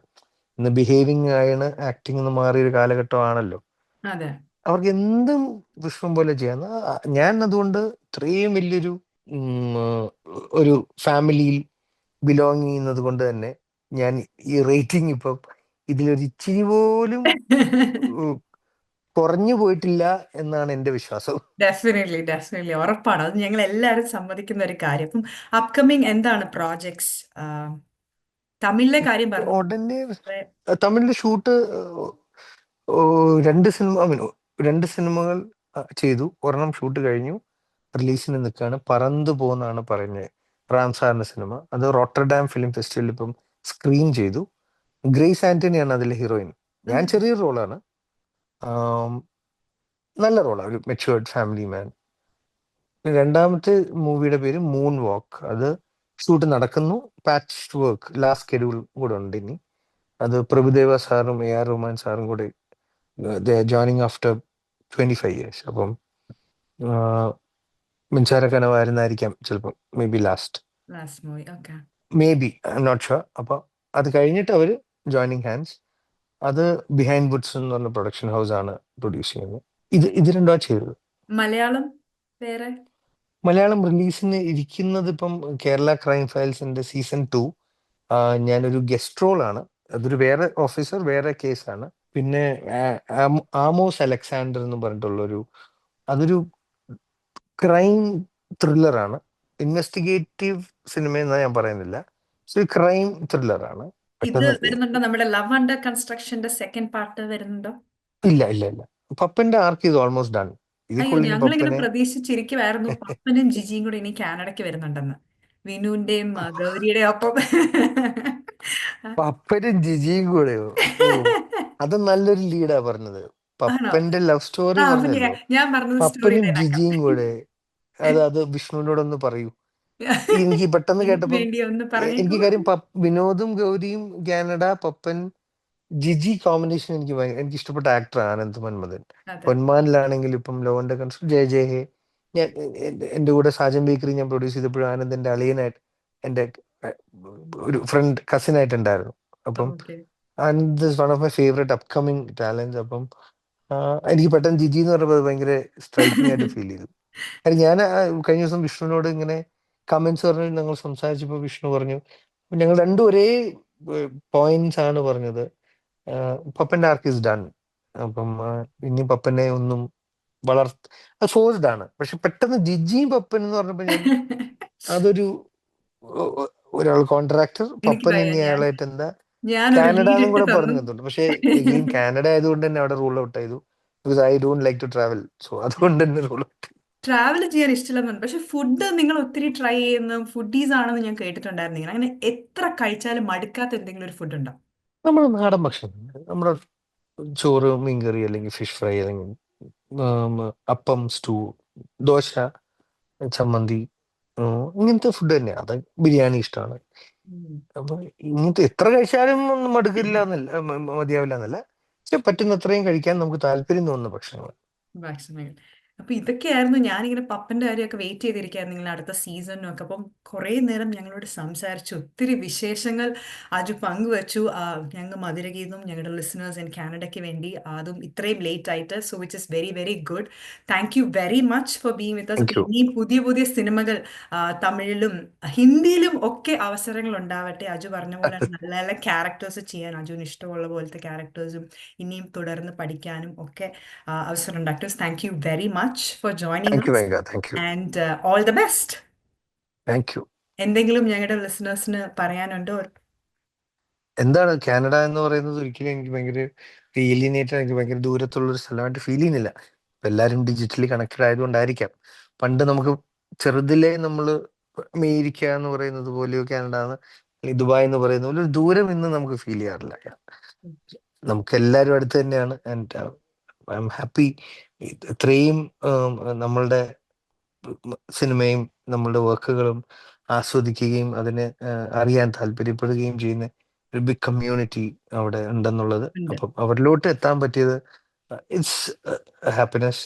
ഇന്ന് ബിഹേവിങ് ആണ് ആക്ടിങ് എന്ന് മാറിയൊരു കാലഘട്ടമാണല്ലോ. അതെ. അവർക്ക് എന്തും പുഷ്പം പോലെ ചെയ്യാം. ഞാൻ അതുകൊണ്ട് ഇത്രയും വലിയൊരു ഒരു ഫാമിലിയിൽ ബിലോങ് ചെയ്യുന്നത് കൊണ്ട് തന്നെ ഞാൻ ഈ റേറ്റിംഗ് ഇപ്പം ഇതിലൊരു ഇച്ചിരി പോലും ഉം, കുറഞ്ഞു പോയിട്ടില്ല എന്നാണ് എൻ്റെ വിശ്വാസം. ഡെഫിനറ്റ്ലി, ഡെഫിനറ്റ്ലി, ഉറപ്പാണ്. അത് ഞങ്ങൾ എല്ലാവരും സമ്മതിക്കുന്ന ഒരു കാര്യം. അപ്പം അപ്കമിങ് എന്താണ് പ്രോജക്ട്സ്? തമിഴിലെ കാര്യം പറഞ്ഞു. ഉടനെ തമിഴിലെ ഷൂട്ട് രണ്ട് സിനിമകൾ ചെയ്തു. ഒരെണ്ണം ഷൂട്ട് കഴിഞ്ഞു, റിലീസിന് നിൽക്കുകയാണ്. പറന്നു പോകുന്നാണ് പറയുന്നത്. റാം സാറിന്റെ സിനിമ, അത് റോട്ടർഡാം ഫിലിം ഫെസ്റ്റിവലിൽ ഇപ്പം സ്ക്രീൻ ചെയ്തു. ഗ്രേസ് ആന്റണിയാണ് അതിലെ ഹീറോയിൻ. ഞാൻ ചെറിയൊരു റോളാണ്. നല്ല റോളാണ്, ഒരു മെച്ചുവേർഡ് ഫാമിലി മാൻ. രണ്ടാമത്തെ മൂവിയുടെ പേര് മൂൺ വാക്ക്. അത് ഷൂട്ട് നടക്കുന്നു, പാച്ച് വർക്ക്, ലാസ്റ്റ് ഷെഡ്യൂൾ കൂടെ ഉണ്ട് ഇനി. അത് പ്രഭുദേവ സാറും AR റഹ്മാൻ സാറും കൂടെ ജോയിനിങ് ആഫ്റ്റർ 25 years. അപ്പം മിൻസാര കനവായിരുന്നായിരിക്കാം ചിലപ്പം, maybe last, last movie. Okay. Maybe, I am not sure. അപ്പൊ അത് കഴിഞ്ഞിട്ട് അവർ ജോയിനിങ് ഹാൻഡ്സ്. അത് ബിഹൈൻഡ് വുഡ്സ് എന്ന് പറഞ്ഞ പ്രൊഡക്ഷൻ ഹൗസ് ആണ് പ്രൊഡ്യൂസ് ചെയ്യുന്നത്. ഇത് രണ്ടോ ചെയ്തത്. മലയാളം വേറെ? മലയാളം റിലീസിന് ഇരിക്കുന്നത് ഇപ്പം കേരള ക്രൈം ഫയൽസിന്റെ സീസൺ 2. ഞാനൊരു ഗസ്റ്റ് റോൾ ആണ്. അതൊരു വേറെ ഓഫീസർ, വേറെ കേസാണ്. പിന്നെ ആമോസ് അലക്സാണ്ടർ എന്ന് പറഞ്ഞിട്ടുള്ളൊരു, അതൊരു ക്രൈം ത്രില്ലറാണ്. ഇൻവെസ്റ്റിഗേറ്റീവ് സിനിമ എന്നാ ഞാൻ പറയുന്നില്ല, ക്രൈം ത്രില്ലറാണ്. ഇത് പെട്ടെന്ന് വരുന്നുണ്ടോ? നമ്മുടെ ലവ് അണ്ടർ കൺസ്ട്രക്ഷന്റെ സെക്കൻഡ് പാർട്ട് വരുന്നുണ്ടോ? ഇല്ല ഇല്ല ഇല്ല, പപ്പന്റെ ആർക്ക് ഇത് ഓൾമോസ്റ്റ് ഡൺ. ഇതിൽ അയ്യോ, കൂടുതൽ ഞങ്ങളിങ്ങനെ പപ്പനെ, പ്രതീക്ഷിച്ചിരിക്കുവായിരുന്നു പപ്പനും ജിജിയും കൂടെ ഇനി കാനഡയ്ക്ക് വരുന്നുണ്ടെന്ന്. വിനുവിന്റെയും ഗൗരിയുടെയും ഒപ്പം. പപ്പനും ജിജിയും കൂടെയോ? ഓ, അത് നല്ലൊരു ലീഡാ പറഞ്ഞത്. ആണോ? പപ്പന്റെ ലവ് സ്റ്റോറി പിന്നെ പറഞ്ഞല്ലോ, ഞാൻ പറഞ്ഞത് സ്റ്റോറി പപ്പനും ലൈനാക്കാം. ജിജിയും കൂടെ. അത് വിഷ്ണുവിനോടൊന്ന് പറയൂ. എനിക്ക് പെട്ടെന്ന് എനിക്ക് കേട്ടപ്പം വേണ്ടി ഒന്ന് പറഞ്ഞേക്കൂ. എനിക്ക് കാര്യം വിനോദും ഗൗരിയും കാനഡ, പപ്പൻ ജിജി കോമ്പിനേഷൻ എനിക്ക് ഇഷ്ടപ്പെട്ട ആക്ടർ ആനന്ദ് മന്മഥൻ. അതെ. പൊന്മാനിലാണെങ്കിൽ ഇപ്പം ലോന്റെ കൺസർ ജയ ജയ ഹേ. ഞാൻ എൻ്റെ കൂടെ സാജൻ ബേക്കറി ഞാൻ പ്രൊഡ്യൂസ് ചെയ്തപ്പോഴും ആനന്ദിന്റെ അളിയനായിട്ട് എൻ്റെ അഹ്, ഒരു ഫ്രണ്ട് കസിൻ ആയിട്ടുണ്ടായിരുന്നു. അപ്പം okay. Anand is one of my favourite upcoming talents. അപ്പം എനിക്ക് പെട്ടെന്ന് ജിജി എന്ന് പറഞ്ഞപ്പോൾ അത് ഭയങ്കര സ്ട്രൈക്കിംഗ് ആയിട്ട് ഫീൽ ചെയ്തു. കാര്യം ഞാൻ കഴിഞ്ഞ ദിവസം വിഷ്ണുവിനോട് ഇങ്ങനെ കമന്റ്സ് പറഞ്ഞു, ഞങ്ങൾ സംസാരിച്ചപ്പോൾ വിഷ്ണു പറഞ്ഞു, ഞങ്ങൾ രണ്ടും ഒരേ പോയിന്റ്സ് ആണ് പറഞ്ഞത്. പപ്പന്റെ ആർക്ക് ഈസ് ഡൺ. അപ്പം ഇനി പപ്പനെ ഒന്നും അത് ഫോഴ്സ്ഡ് ആണ്. പക്ഷെ പെട്ടെന്ന് ജിജിയും പപ്പൻ എന്ന് പറഞ്ഞപ്പോ ഞാൻ അതൊരു ഒരാൾ കോൺട്രാക്ടർ, എനിക്ക് പപ്പൻ വയ്യ. ഇനി അയാളായിട്ട് എന്താ ഞാനൊരു കാനഡ ലീഡ് എന്നും ഇട്ട് കൂടെ തന്നു. പറഞ്ഞിട്ടുണ്ട്. പക്ഷെ എഗെയിൻ കാനഡ ആയതുകൊണ്ട് തന്നെ അവിടെ റൂൾ ഔട്ട് ചെയ്തു. Because I don't like to travel. So അതുകൊണ്ട് തന്നെ റൂൾ ഔട്ട്. ട്രാവൽ ചെയ്യാൻ ഇഷ്ടമില്ലെന്നുണ്ട്, പക്ഷെ ഫുഡ് നിങ്ങൾ ഒത്തിരി ട്രൈ ചെയ്യുന്ന ഫുഡീസ് ആണെന്ന് ഞാൻ കേട്ടിട്ടുണ്ടായിരുന്നു. ഇങ്ങനെ അങ്ങനെ എത്ര കഴിച്ചാലും മടുക്കാത്ത എന്തെങ്കിലും ഒരു ഫുഡ് ഉണ്ടോ? നമ്മുടെ നാടൻ ഭക്ഷണം, നമ്മുടെ ചോറ്, മീൻകറി, അല്ലെങ്കിൽ ഫിഷ് ഫ്രൈ, അല്ലെങ്കിൽ അപ്പം, സ്റ്റൂ, ദോശ, ചമ്മന്തി, ഇങ്ങനത്തെ ഫുഡ് തന്നെ. അത് ബിരിയാണി ഇഷ്ടമാണ്. അപ്പൊ ഇങ്ങനത്തെ എത്ര കഴിച്ചാലും ഒന്നും മടുക്കില്ല എന്നല്ല, മതിയാവില്ല എന്നല്ല, പക്ഷെ പറ്റുന്നത്രയും കഴിക്കാൻ നമുക്ക് താല്പര്യം തോന്നുന്ന ഭക്ഷണങ്ങൾ. ഭക്ഷണങ്ങൾ. അപ്പൊ ഇതൊക്കെയായിരുന്നു. ഞാനിങ്ങനെ പപ്പന്റെ കാര്യമൊക്കെ വെയിറ്റ് ചെയ്തിരിക്കുകയായിരുന്നു നിങ്ങൾ അടുത്ത സീസണിനും ഒക്കെ. അപ്പം കുറേ നേരം ഞങ്ങളോട് സംസാരിച്ചു, ഒത്തിരി വിശേഷങ്ങൾ അജു പങ്കുവച്ചു. ഞങ്ങൾ മധുരഗീതം ഞങ്ങളുടെ ലിസണേഴ്സ് ഇൻ കാനഡയ്ക്ക് വേണ്ടി, അതും ഇത്രയും ലേറ്റ് ആയിട്ട്. So which is very very good. Thank you very much for being with us. Thank അപ്പൊ യു. ഇനിയും പുതിയ പുതിയ സിനിമകൾ തമിഴിലും ഹിന്ദിയിലും ഒക്കെ അവസരങ്ങൾ ഉണ്ടാവട്ടെ. അജു പറഞ്ഞ പോലെ നല്ല നല്ല ക്യാരക്ടേഴ്സ് ചെയ്യാൻ, അജുവിന് ഇഷ്ടമുള്ള പോലത്തെ ക്യാരക്ടേഴ്സും ഇനിയും തുടർന്ന് പഠിക്കാനും ഒക്കെ അവസരം ഉണ്ടാക്കും. Thank you very much for joining thank you us വേങ്ക. Thank you. And all the best. Thank you. എന്തെങ്കിലും ഞങ്ങളുടെ ലിസണേഴ്സിന് പറയാനുണ്ടോ? എന്താണ് കാനഡ എന്ന് പറയുന്നത്? ഒരിക്കലും എനിക്ക് ഭയങ്കര ഏലിയനേറ്റഡ്, എനിക്ക് ഭയങ്കര ദൂരത്തുള്ള ഒരു സ്ഥലമായിട്ട് ഫീൽ ചെയ്യുന്നില്ല. ഇപ്പൊ എല്ലാവരും ഡിജിറ്റലി കണക്റ്റഡ് ആയതുകൊണ്ടായിരിക്കാം. പണ്ട് നമുക്ക് ചെറുതിലെ നമ്മൾ അമേരിക്ക എന്ന് പറയുന്നത് പോലെയോ കാനഡ അല്ലെങ്കിൽ ദുബായ് എന്ന് പറയുന്ന പോലെ ഒരു ദൂരം ഇന്ന് നമുക്ക് ഫീൽ ചെയ്യാറില്ല. നമുക്ക് എല്ലാവരും അടുത്ത് തന്നെയാണ്. And I am happy. ഇത്രയും നമ്മളുടെ സിനിമയും നമ്മളുടെ വർക്കുകളും ആസ്വദിക്കുകയും അതിനെ അറിയാൻ താല്പര്യപ്പെടുകയും ചെയ്യുന്ന ഒരു ബിഗ് കമ്മ്യൂണിറ്റി അവിടെ ഉണ്ടെന്നുള്ളത്. ഉണ്ട്. അപ്പം അവരിലോട്ട് എത്താൻ പറ്റിയത് ഇറ്റ്സ് ഹാപ്പിനെസ്.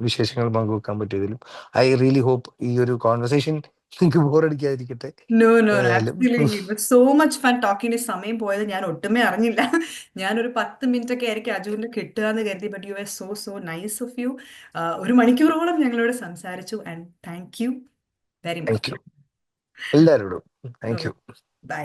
വിശേഷങ്ങൾ പങ്കുവെക്കാൻ പറ്റിയതിലും ഐ റിയലി ഹോപ്പ് ഈ ഒരു കോൺവെർസേഷൻ നിങ്ങൾക്ക് ബോറടിക്കാതിരിക്കട്ടെ. നോ നോ നോ, ഏതായാലും absolutely. It was so much fun talking. സമയം പോയത് ഞാൻ ഒട്ടുമേ അറിഞ്ഞില്ല. ഞാനൊരു 10 മിനിറ്റ് ഒക്കെ ആയിരിക്കും അജുവിന്റെ കിട്ടുക എന്ന് കരുതി. But you are so so nice of you. 1 മണിക്കൂറോളം ഞങ്ങളോട് സംസാരിച്ചു. And thank you very thank much. You എല്ലാവരോടും. Thank you. ബൈ.